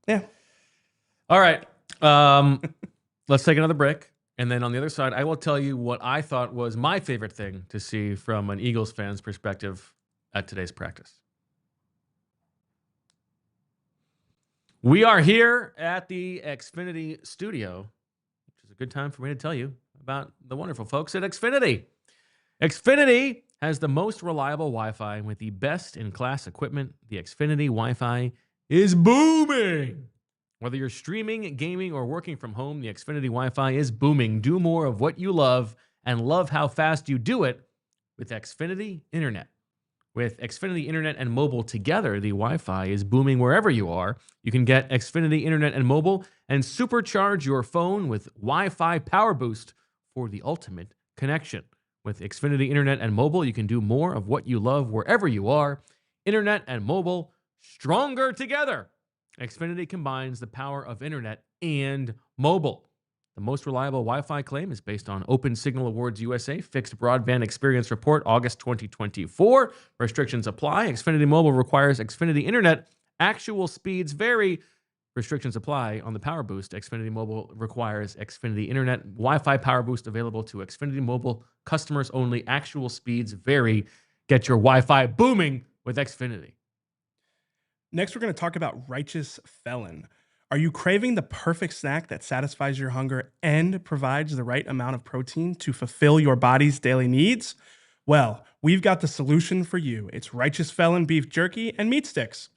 Yeah. All right. Let's take another break. And then on the other side, I will tell you what I thought was my favorite thing to see from an Eagles fan's perspective at today's practice. We are here at the Xfinity studio, which is a good time for me to tell you about the wonderful folks at Xfinity. Xfinity has the most reliable Wi-Fi with the best-in-class equipment. The Xfinity Wi-Fi is booming. Whether you're streaming, gaming, or working from home, the Xfinity Wi-Fi is booming. Do more of what you love and love how fast you do it with Xfinity Internet. With Xfinity Internet and mobile together, the Wi-Fi is booming wherever you are. You can get Xfinity Internet and mobile and supercharge your phone with Wi-Fi Power Boost for the ultimate connection. With Xfinity Internet and mobile, you can do more of what you love wherever you are. Internet and mobile, stronger together. Xfinity combines the power of internet and mobile. The most reliable Wi-Fi claim is based on Open Signal Awards USA Fixed Broadband Experience Report, August 2024. Restrictions apply. Xfinity Mobile requires Xfinity Internet. Actual speeds vary. Restrictions apply on the Power Boost. Xfinity Mobile requires Xfinity Internet. Wi-Fi Power Boost available to Xfinity Mobile customers only. Actual speeds vary. Get your Wi-Fi booming with Xfinity. Next, we're going to talk about Righteous Felon. Are you craving the perfect snack that satisfies your hunger and provides the right amount of protein to fulfill your body's daily needs? Well, we've got the solution for you. It's Righteous Felon beef jerky and meat sticks.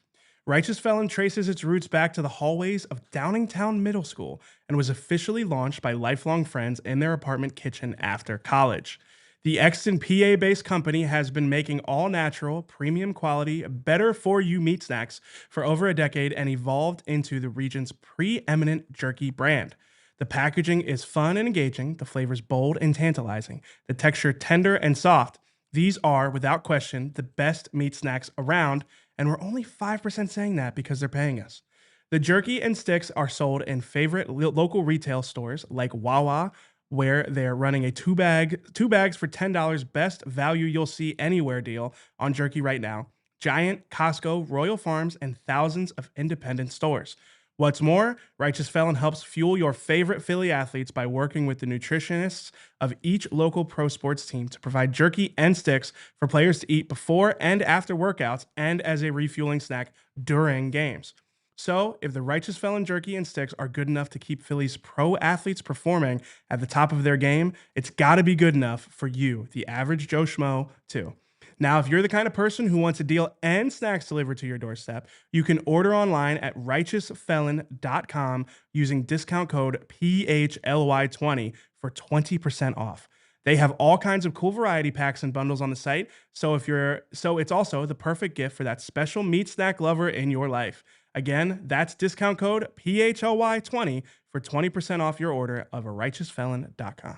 Righteous Felon traces its roots back to the hallways of Downingtown Middle School and was officially launched by lifelong friends in their apartment kitchen after college. The Exton, PA-based company has been making all-natural, premium quality, better-for-you meat snacks for over a decade and evolved into the region's preeminent jerky brand. The packaging is fun and engaging, the flavors bold and tantalizing, the texture tender and soft. These are, without question, the best meat snacks around, and we're only 5% saying that because they're paying us. The jerky and sticks are sold in favorite local retail stores like Wawa, where they're running a two bags for $10 best value you'll see anywhere deal on jerky right now. Giant, Costco, Royal Farms, and thousands of independent stores. What's more, Righteous Felon helps fuel your favorite Philly athletes by working with the nutritionists of each local pro sports team to provide jerky and sticks for players to eat before and after workouts and as a refueling snack during games. So, if the righteous felon jerky and sticks are good enough to keep Philly's pro athletes performing at the top of their game, it's got to be good enough for you, the average Joe Schmo, too. Now, if you're the kind of person who wants a deal and snacks delivered to your doorstep, you can order online at righteousfelon.com using discount code PHLY20 for 20% off. They have all kinds of cool variety packs and bundles on the site, so it's also the perfect gift for that special meat snack lover in your life. Again, that's discount code PHLY20 for 20% off your order of righteousfelon.com.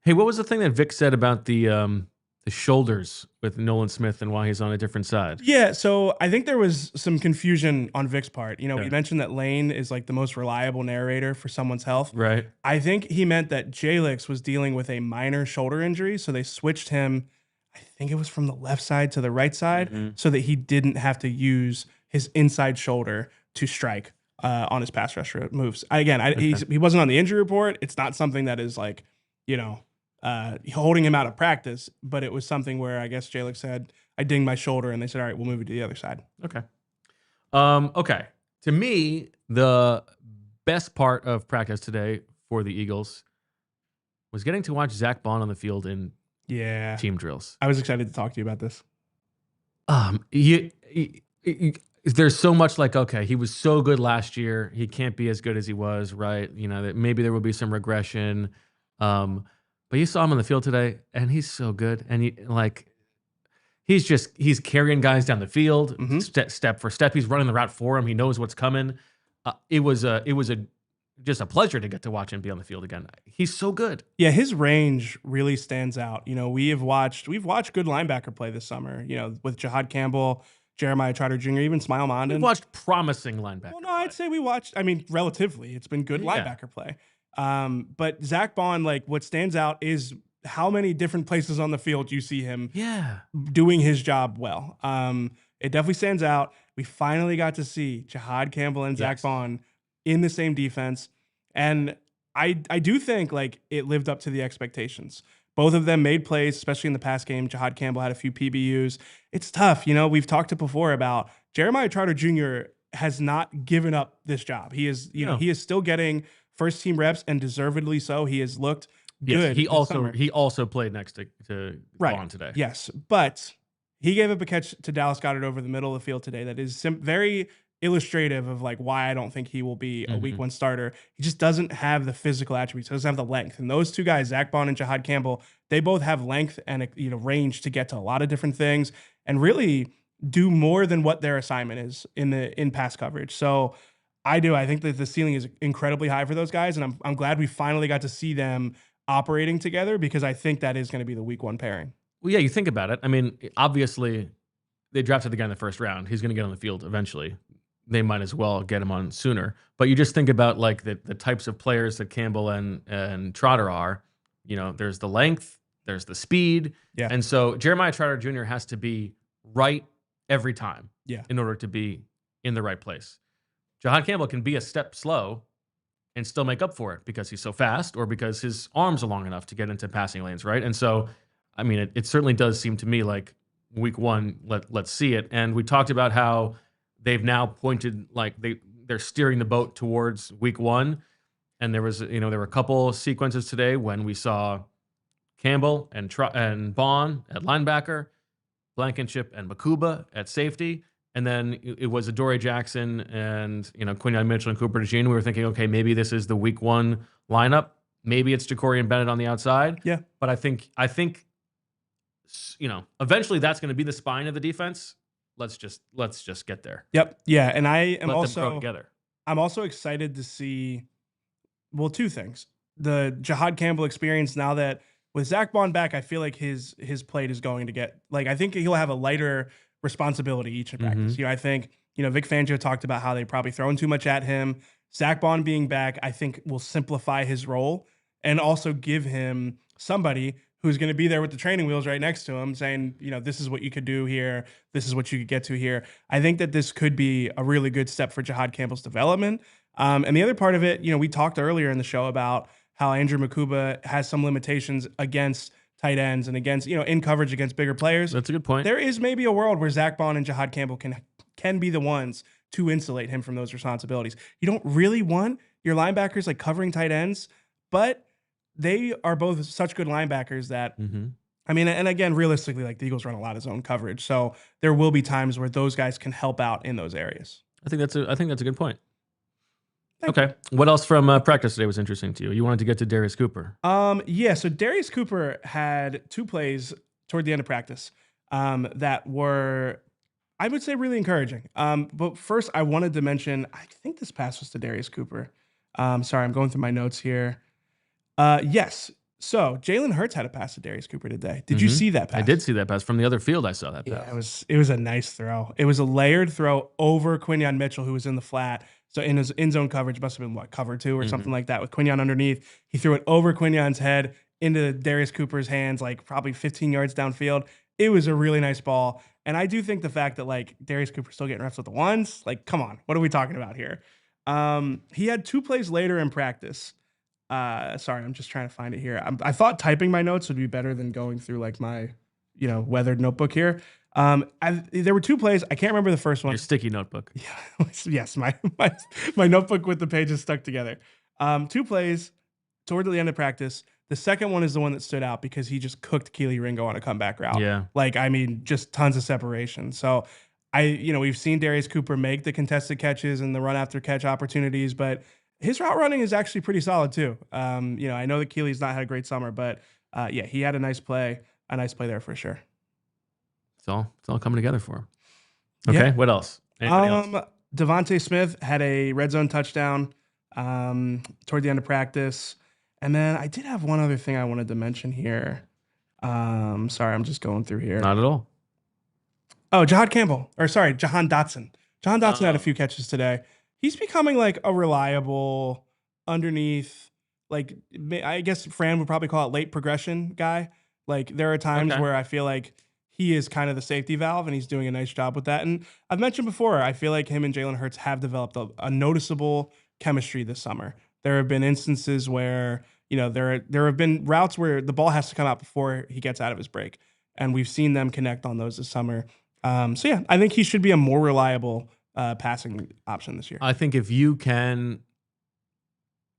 Hey, what was the thing that Vic said about the shoulders with Nolan Smith and why he's on a different side? Yeah, so I think there was some confusion on Vic's part. Okay. We mentioned that Lane is like the most reliable narrator for someone's health. Right. I think he meant that Jalix was dealing with a minor shoulder injury, so they switched him, I think it was from the left side to the right side, so that he didn't have to use his inside shoulder to strike on his pass rush moves. He wasn't on the injury report. It's not something that is like, holding him out of practice, but it was something where I guess Jalix said, I dinged my shoulder, and they said, all right, we'll move it to the other side. Okay. Okay. To me, the best part of practice today for the Eagles was getting to watch Zack Baun on the field in team drills. I was excited to talk to you about this. There's so much like, okay, he was so good last year. He can't be as good as he was, right? That maybe there will be some regression. But you saw him on the field today, and he's so good. And he's carrying guys down the field, step for step. He's running the route for him. He knows what's coming. It was just a pleasure to get to watch him be on the field again. He's so good. Yeah, his range really stands out. We've watched good linebacker play this summer. With Jihaad Campbell, Jeremiah Trotter Jr., even Smile Mondon. We've watched promising linebacker. Well, no, I'd say we watched. Relatively, it's been good linebacker play. But Zack Baun, what stands out is how many different places on the field you see him doing his job well. It definitely stands out. We finally got to see Jihaad Campbell and Zack Baun in the same defense. And I do think it lived up to the expectations. Both of them made plays, especially in the pass game. Jihaad Campbell had a few PBUs. It's tough. We've talked before about Jeremiah Trotter Jr. has not given up this job. He is, he is still getting first team reps, and deservedly so. He has looked good. He also played next to Baun today. Yes, but he gave up a catch to Dallas Goedert over the middle of the field today that is very illustrative of why I don't think he will be a week one starter. He just doesn't have the physical attributes. He doesn't have the length. And those two guys, Zack Baun and Jihaad Campbell, they both have length and range to get to a lot of different things and really do more than what their assignment is in pass coverage. So I think that the ceiling is incredibly high for those guys, and I'm glad we finally got to see them operating together, because I think that is going to be the week one pairing. Well, yeah, you think about it. Obviously, they drafted the guy in the first round. He's going to get on the field eventually. They might as well get him on sooner. But you just think about the types of players that Campbell and Trotter are. There's the length, there's the speed, and so Jeremiah Trotter Jr. has to be right every time, in order to be in the right place. Jihaad Campbell can be a step slow and still make up for it because he's so fast or because his arms are long enough to get into passing lanes, right? And so, it certainly does seem to me like week one, let's see it. And we talked about how they've now pointed, they're steering the boat towards week one. And there was, there were a couple sequences today when we saw Campbell and Baun at linebacker, Blankenship and Mukuba at safety. And then it was Adoree Jackson and Quinyon Mitchell and Cooper DeJean. We were thinking, okay, maybe this is the week one lineup. Maybe it's Jakorian Bennett on the outside. Yeah. But I think eventually that's going to be the spine of the defense. Let's just get there. Yep. Yeah. And I am Let also them grow together. I'm also excited to see two things. The Jihaad Campbell experience, now that with Zack Baun back, I feel like his plate is going to get I think he'll have a lighter responsibility each in practice. I think, Vic Fangio talked about how they probably thrown too much at him. Zack Baun being back, I think, will simplify his role and also give him somebody who's going to be there with the training wheels right next to him saying, this is what you could do here. This is what you could get to here. I think that this could be a really good step for Jihaad Campbell's development. And the other part of it, we talked earlier in the show about how Andrew Mukuba has some limitations against tight ends and against, in coverage against bigger players. That's a good point. There is maybe a world where Zack Baun and Jihaad Campbell can be the ones to insulate him from those responsibilities. You don't really want your linebackers like covering tight ends, but they are both such good linebackers that I mean, and again, realistically, like the Eagles run a lot of zone coverage, so there will be times where those guys can help out in those areas. I think that's a good point. Okay. What else from practice today was interesting to you? You wanted to get to Darius Cooper. Yeah, so Darius Cooper had 2 plays toward the end of practice that were, I would say, really encouraging. But first, I wanted to mention, I think this pass was to Darius Cooper. Sorry, I'm going through my notes here. Yes. So Jalen Hurts had a pass to Darius Cooper today. Did you see that pass? I did see that pass from the other field. I saw that pass. Yeah, it was a nice throw. It was a layered throw over Quinyon Mitchell, who was in the flat. So in his in zone coverage, must have been what, cover 2 or something like that with Quinyon underneath. He threw it over Quinyon's head into Darius Cooper's hands, like probably 15 yards downfield. It was a really nice ball. And I do think the fact that like Darius Cooper's still getting reps with the ones, like, come on, what are we talking about here? He had 2 plays later in practice. Sorry, I'm just trying to find it here. I thought typing my notes would be better than going through like my, weathered notebook here. There were 2 plays. I can't remember the first one. Your sticky notebook. Yeah, yes, my notebook with the pages stuck together. 2 plays toward the end of practice. The second one is the one that stood out because he just cooked Kelee Ringo on a comeback route. Yeah, like I mean, just tons of separation. So we've seen Darius Cooper make the contested catches and the run after catch opportunities, but his route running is actually pretty solid too. I know that Kelee's not had a great summer, but yeah, he had a nice play there for sure. It's all coming together for him. Okay, yeah. What else? Anybody else? Devontae Smith had a red zone touchdown toward the end of practice. And then I did have one other thing I wanted to mention here. Sorry, I'm just going through here. Not at all. Oh, Jahan Dotson. Jahan Dotson had a few catches today. He's becoming like a reliable underneath, like I guess Fran would probably call it late progression guy. Like there are times where I feel like he is kind of the safety valve and he's doing a nice job with that. And I've mentioned before, I feel like him and Jalen Hurts have developed a noticeable chemistry this summer. There have been instances where, there have been routes where the ball has to come out before he gets out of his break. And we've seen them connect on those this summer. So yeah, I think he should be a more reliable passing option this year. I think if you can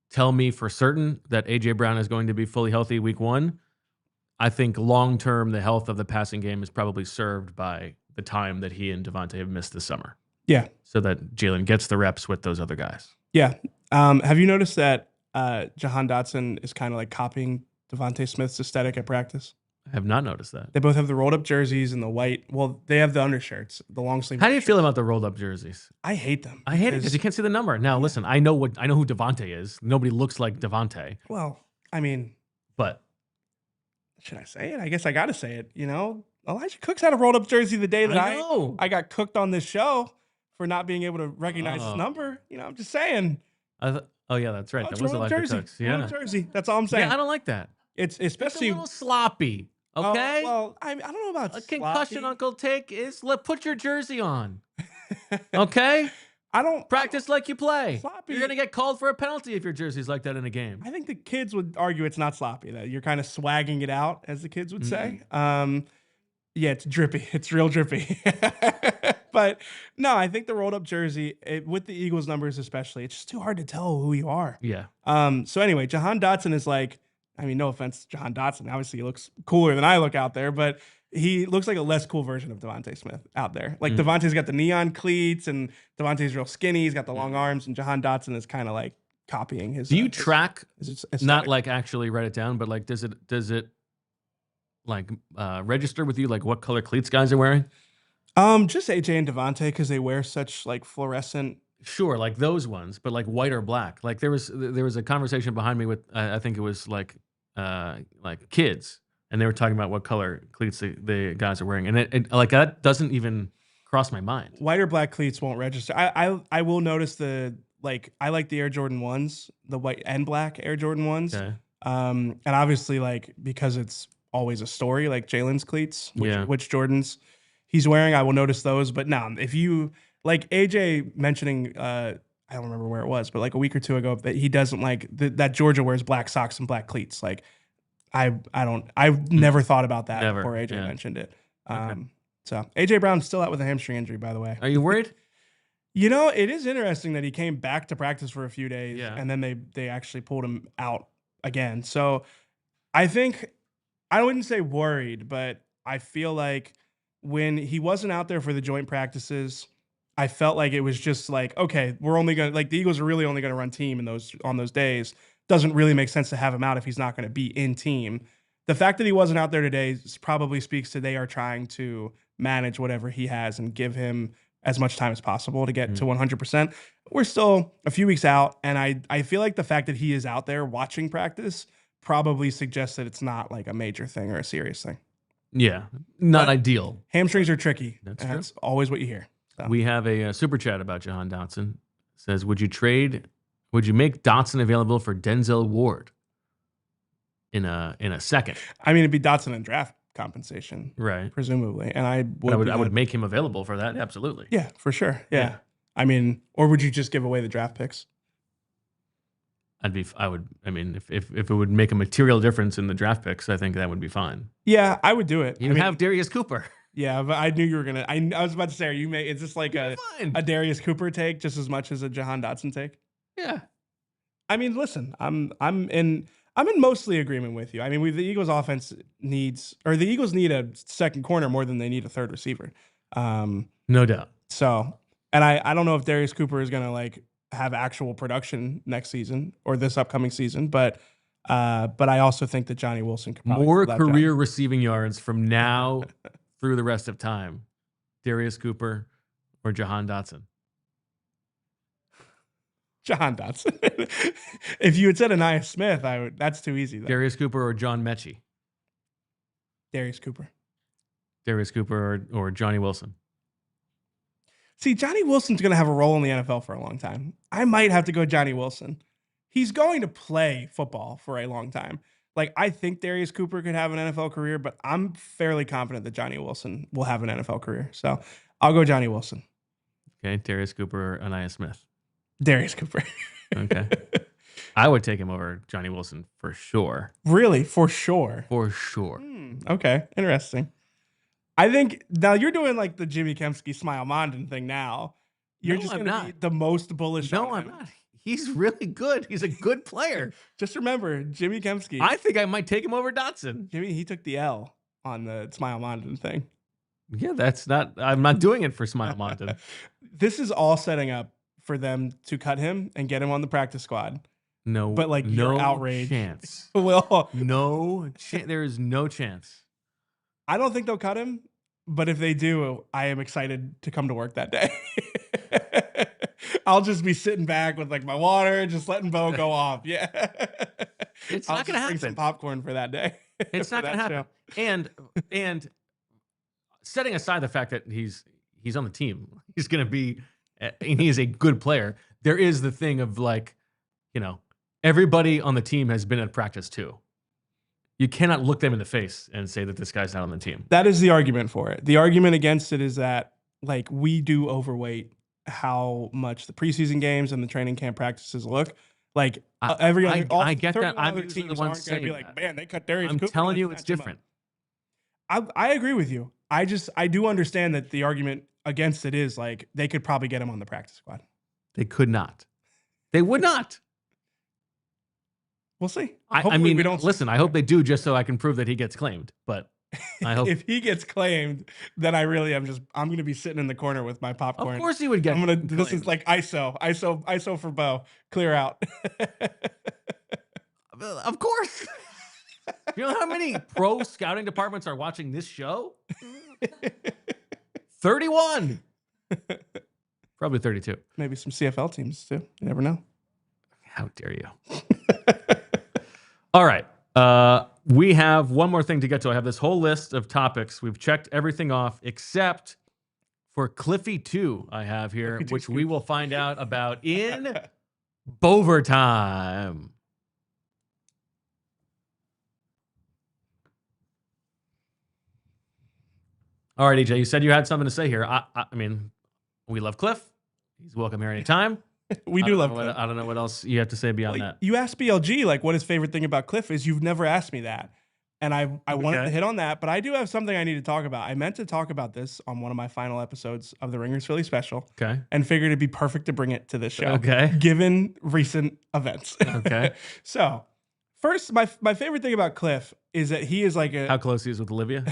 tell me for certain that A.J. Brown is going to be fully healthy week 1, I think long-term the health of the passing game is probably served by the time that he and Devontae have missed this summer. Yeah. So that Jalen gets the reps with those other guys. Yeah. Have you noticed that Jahan Dotson is kind of like copying Devontae Smith's aesthetic at practice? I have not noticed that. They both have the rolled up jerseys and the white. Well, they have the undershirts, the long sleeve. How do you feel about the rolled up jerseys? I hate them. I hate it because you can't see the number. Now, listen, I know who Devontae is. Nobody looks like Devontae. Well, I mean, but should I say it? I guess I got to say it. Elijah Cooks had a rolled up jersey the day that I got cooked on this show for not being able to recognize his number. I'm just saying. Oh yeah, that's right. That was Elijah Cooks. Yeah, jersey. That's all I'm saying. Yeah, I don't like that. It's especially a little sloppy. Okay. Well, I don't know about a concussion. Sloppy. Uncle take is put your jersey on. Okay. I don't practice like you play. Sloppy. You're gonna get called for a penalty if your jersey's like that in a game. I think the kids would argue it's not sloppy. That you're kind of swagging it out, as the kids would say. Yeah, it's drippy. It's real drippy. But no, I think the rolled up jersey with the Eagles numbers, especially, it's just too hard to tell who you are. Yeah. So anyway, Jahan Dotson is like, I mean, no offense to Jahan Dotson. Obviously, he looks cooler than I look out there, but he looks like a less cool version of Devontae Smith out there. Like Devontae's got the neon cleats and Devontae's real skinny. He's got the long arms, and Jahan Dotson is kind of like copying his. Do you track? Not like actually write it down, but like does it like register with you like what color cleats guys are wearing? Just AJ and Devontae because they wear such like fluorescent. Sure, like those ones, but like white or black. Like there was a conversation behind me with I think it was like kids, and they were talking about what color cleats the guys are wearing, and it like that doesn't even cross my mind. White or black cleats won't register. I will notice I like the Air Jordan 1s, the white and black Air Jordan 1s. Okay. And obviously like because it's always a story like Jalen's cleats, which Jordans he's wearing, I will notice those. But now if you like AJ mentioning, I don't remember where it was, but like a week or two ago, that he doesn't like that Georgia wears black socks and black cleats. Like I've never thought about that before AJ mentioned it. Okay. So AJ Brown's still out with a hamstring injury, by the way. Are you worried? You know, it is interesting that he came back to practice for a few days, Yeah. and then they actually pulled him out again. So I think I wouldn't say worried, but I feel like when he wasn't out there for the joint practices, I felt like it was just like, okay, we're only gonna like the Eagles are really only gonna run team in those on those days. Doesn't really make sense to have him out if he's not going to be in team. The fact that he wasn't out there today probably speaks to they are trying to manage whatever he has and give him as much time as possible to get to 100%. We're still a few weeks out, and I feel like the fact that he is out there watching practice probably suggests that it's not like a major thing or a serious thing. Yeah, not But ideal. Hamstrings are tricky. That's That's always what you hear. So. We have a super chat about Jihaad Dotson. It says, would you make Dotson available for Denzel Ward in a second? I mean, it'd be Dotson and draft compensation, right? Presumably, and I would make him available for that. Absolutely. Yeah, for sure. Yeah. I mean, or would you just give away the draft picks? I mean, if it would make a material difference in the draft picks, I think that would be fine. Yeah, I would do it. You have Darius Cooper. Yeah, but I knew you were gonna. I was about to say, is this like a Darius Cooper take just as much as a Jihaad Dotson take? Yeah. I mean, listen, I'm in mostly agreement with you. I mean, the Eagles offense the Eagles need a second corner more than they need a third receiver. No doubt. So, and I don't know if Darius Cooper is gonna like have actual production next season or this upcoming season, but I also think that Johnny Wilson could probably more career receiving yards from now through the rest of time. Darius Cooper or Jihaad Dotson? Jihaad Dotson. If you had said Anaya Smith, that's too easy though. Darius Cooper or John Metchie? Darius Cooper. Darius Cooper or Johnny Wilson? See, Johnny Wilson's going to have a role in the NFL for a long time. I might have to go Johnny Wilson. He's going to play football for a long time. Like, I think Darius Cooper could have an NFL career, but I'm fairly confident that Johnny Wilson will have an NFL career. So I'll go Johnny Wilson. Okay, Darius Cooper or Anaya Smith? Darius Cooper. Okay. I would take him over Johnny Wilson for sure. Really? For sure? For sure. Okay, interesting. I think now you're doing like the Jimmy Kempski Smile Mondin thing now. You're just going to be the most bullish. No, I'm not. He's really good. He's a good player. Just remember, Jimmy Kempski. I think I might take him over Dotson. Jimmy, he took the L on the Smile Mondin thing. Yeah, I'm not doing it for Smile Mondin. This is all setting up for them to cut him and get him on the practice squad. No, but like no outrage. Chance. Well, there is no chance. I don't think they'll cut him, but if they do, I am excited to come to work that day. I'll just be sitting back with like my water, just letting Bo go off. Yeah, it's not going to happen. Bring some popcorn for that day. It's not going to happen. And setting aside the fact that he's on the team, he's going to be, and he is a good player. There is the thing of like, everybody on the team has been at practice too. You cannot look them in the face and say that this guy's not on the team. That is the argument for it. The argument against it is that like we do overweight how much the preseason games and the training camp practices look. Like I get that. I'm usually the one saying be like, man, they cut Darius Cooper. I'm telling you, it's different. I agree with you. I do understand that the argument against it is like they could probably get him on the practice squad. They could not. They would not. We'll see. I mean, we don't listen. I hope they do, just so I can prove that he gets claimed. But I hope if he gets claimed, then I'm going to be sitting in the corner with my popcorn. Of course, he would get. This is like ISO for Bo. Clear out. Of course. You know how many pro scouting departments are watching this show? 31. Probably 32. Maybe some CFL teams too. You never know. How dare you? All right. We have one more thing to get to. I have this whole list of topics. We've checked everything off except for Cliffy 2 I have here, which we will find out about in Bovertime. All right, EJ, you said you had something to say here. I mean, we love Cliff. He's welcome here anytime. We do love Cliff. I don't know what else you have to say beyond that. You asked BLG, like, what his favorite thing about Cliff is. You've never asked me that. And I wanted to hit on that, but I do have something I need to talk about. I meant to talk about this on one of my final episodes of the Ringers Philly special. Okay. And figured it'd be perfect to bring it to this show. Okay. Given recent events. Okay. So, first, my favorite thing about Cliff is that he is like how close he is with Olivia.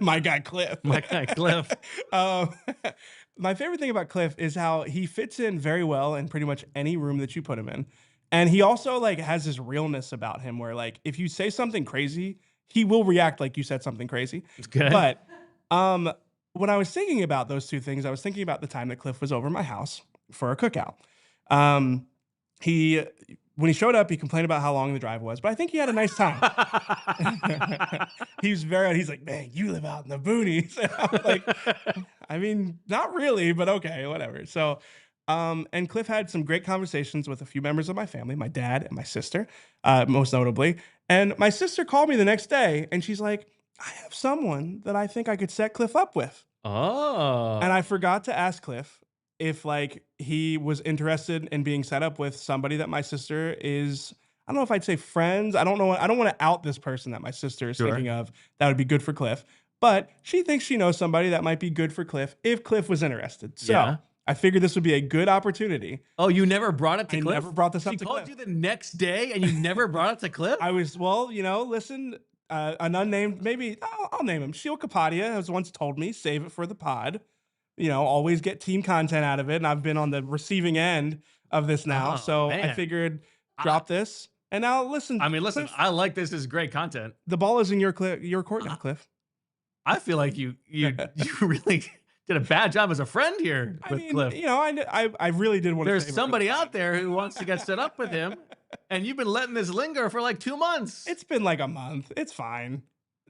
My guy Cliff. My guy Cliff. My favorite thing about Cliff is how he fits in very well in pretty much any room that you put him in. And he also like has this realness about him where like if you say something crazy, he will react like you said something crazy. Okay. But when I was thinking about those two things, I was thinking about the time that Cliff was over my house for a cookout. When he showed up, he complained about how long the drive was, but I think he had a nice time. He's like, man, you live out in the boonies. And I was like, I mean, not really, but okay, whatever. So, and Cliff had some great conversations with a few members of my family, my dad and my sister, most notably. And my sister called me the next day and she's like, I have someone that I think I could set Cliff up with. Oh. And I forgot to ask Cliff if like he was interested in being set up with somebody that my sister is, I don't know if I'd say friends. I don't know. I don't want to out this person that my sister is thinking of. That would be good for Cliff. But she thinks she knows somebody that might be good for Cliff if Cliff was interested. So I figured this would be a good opportunity. Oh, you never brought it to Cliff? I never brought this up to Cliff. She called you the next day and you never brought it to Cliff? I was, well, you know, listen, an unnamed, maybe I'll name him. Sheil Kapadia has once told me, save it for the pod. You know, always get team content out of it. And I've been on the receiving end of this now. So man. I figured drop this. And now listen. I mean, listen, Cliff, I like this. This is great content. The ball is in your court now, Cliff. I feel like you really did a bad job as a friend here with Cliff. You know, I really did want to. There's somebody out there who wants to get set up with him. And you've been letting this linger for like 2 months. It's been like a month. It's fine.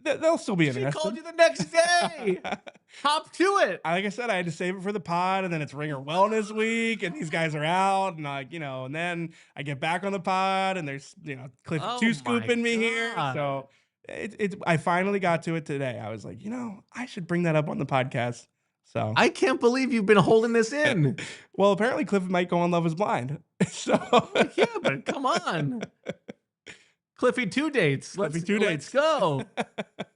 They'll still be interested. She called you the next day. Hop to it. Like I said, I had to save it for the pod, and then it's Ringer Wellness Week, and these guys are out, and like, you know, and then I get back on the pod, and there's, you know, Cliff two scooping me here. So I finally got to it today. I was like, you know, I should bring that up on the podcast. So I can't believe you've been holding this in. Well, apparently Cliff might go on Love Is Blind. So yeah, but come on. Cliffy 2 dates. Let's go.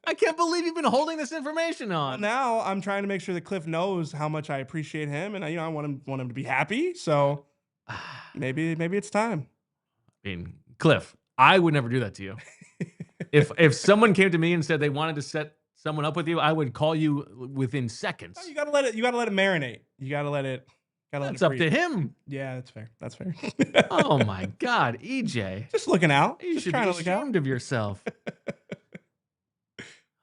I can't believe you've been holding this information on. Well, now I'm trying to make sure that Cliff knows how much I appreciate him, and you know I want him to be happy. So maybe it's time. I mean, Cliff, I would never do that to you. If someone came to me and said they wanted to set someone up with you, I would call you within seconds. No, you gotta let it marinate. You gotta let it. That's up to him. Yeah, that's fair. That's fair. Oh my God, EJ. Just looking out. You should be ashamed of yourself.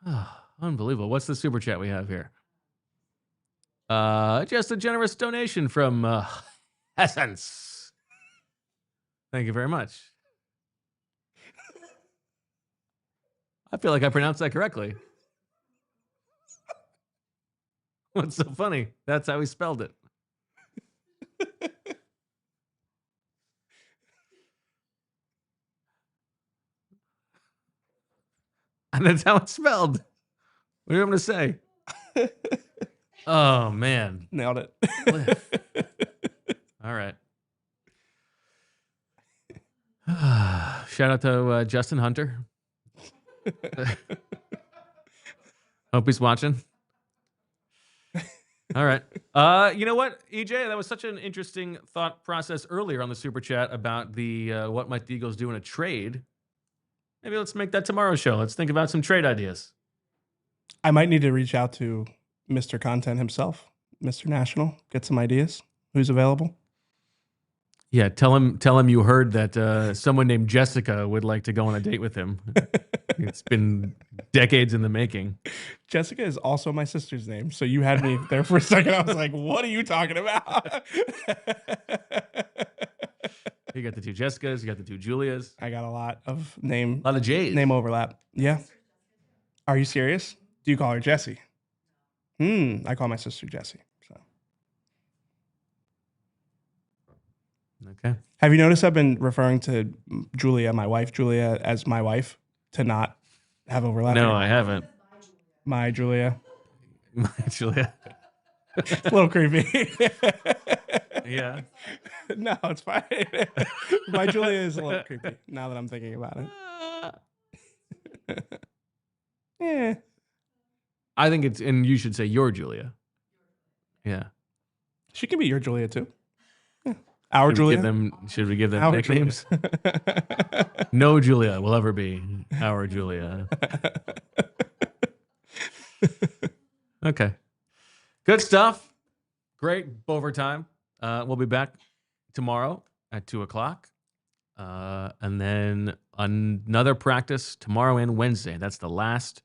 Oh, unbelievable. What's the super chat we have here? Just a generous donation from Essence. Thank you very much. I feel like I pronounced that correctly. What's so funny? That's how he spelled it. And that's how it's spelled. What do you want me to say? Oh, man. Nailed it. All right. Shout out to Justin Hunter. Hope he's watching. All right. You know what, EJ? That was such an interesting thought process earlier on the Super Chat about the what might the Eagles do in a trade. Maybe let's make that tomorrow's show. Let's think about some trade ideas. I might need to reach out to Mr. Content himself, Mr. National, get some ideas. Who's available? Yeah, tell him you heard that someone named Jessica would like to go on a date with him. It's been decades in the making. Jessica is also my sister's name, so you had me there for a second. I was like, what are you talking about? You got the 2 Jessicas, you got the 2 Julias. I got a lot of J's. Name overlap. Yeah. Are you serious? Do you call her Jessie? I call my sister Jessie. So. Okay. Have you noticed I've been referring to Julia, my wife, Julia, as my wife to not have overlap? No, I haven't. My Julia. My Julia. A little creepy. Yeah. No, it's fine. My Julia is a little creepy now that I'm thinking about Yeah. I think it's, and you should say your Julia. Yeah. She can be your Julia too. Yeah. Our Should Julia. Should we give them Our nicknames? Julia. No Julia will ever be our Julia. Okay. Good stuff. Great overtime. We'll be back tomorrow at 2:00. And then another practice tomorrow and Wednesday. That's the last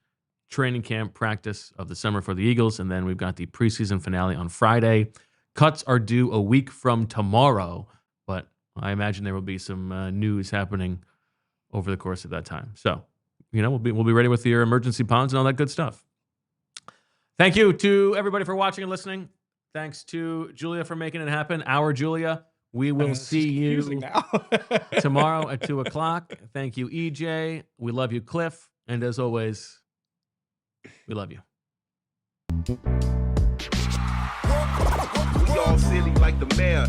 training camp practice of the summer for the Eagles. And then we've got the preseason finale on Friday. Cuts are due a week from tomorrow, but I imagine there will be some news happening over the course of that time. So, we'll be ready with your emergency ponds and all that good stuff. Thank you to everybody for watching and listening. Thanks to Julia for making it happen. Our Julia. We will see you tomorrow at 2:00. Thank you, EJ. We love you, Cliff. And as always, we love you. We all silly like the mayor.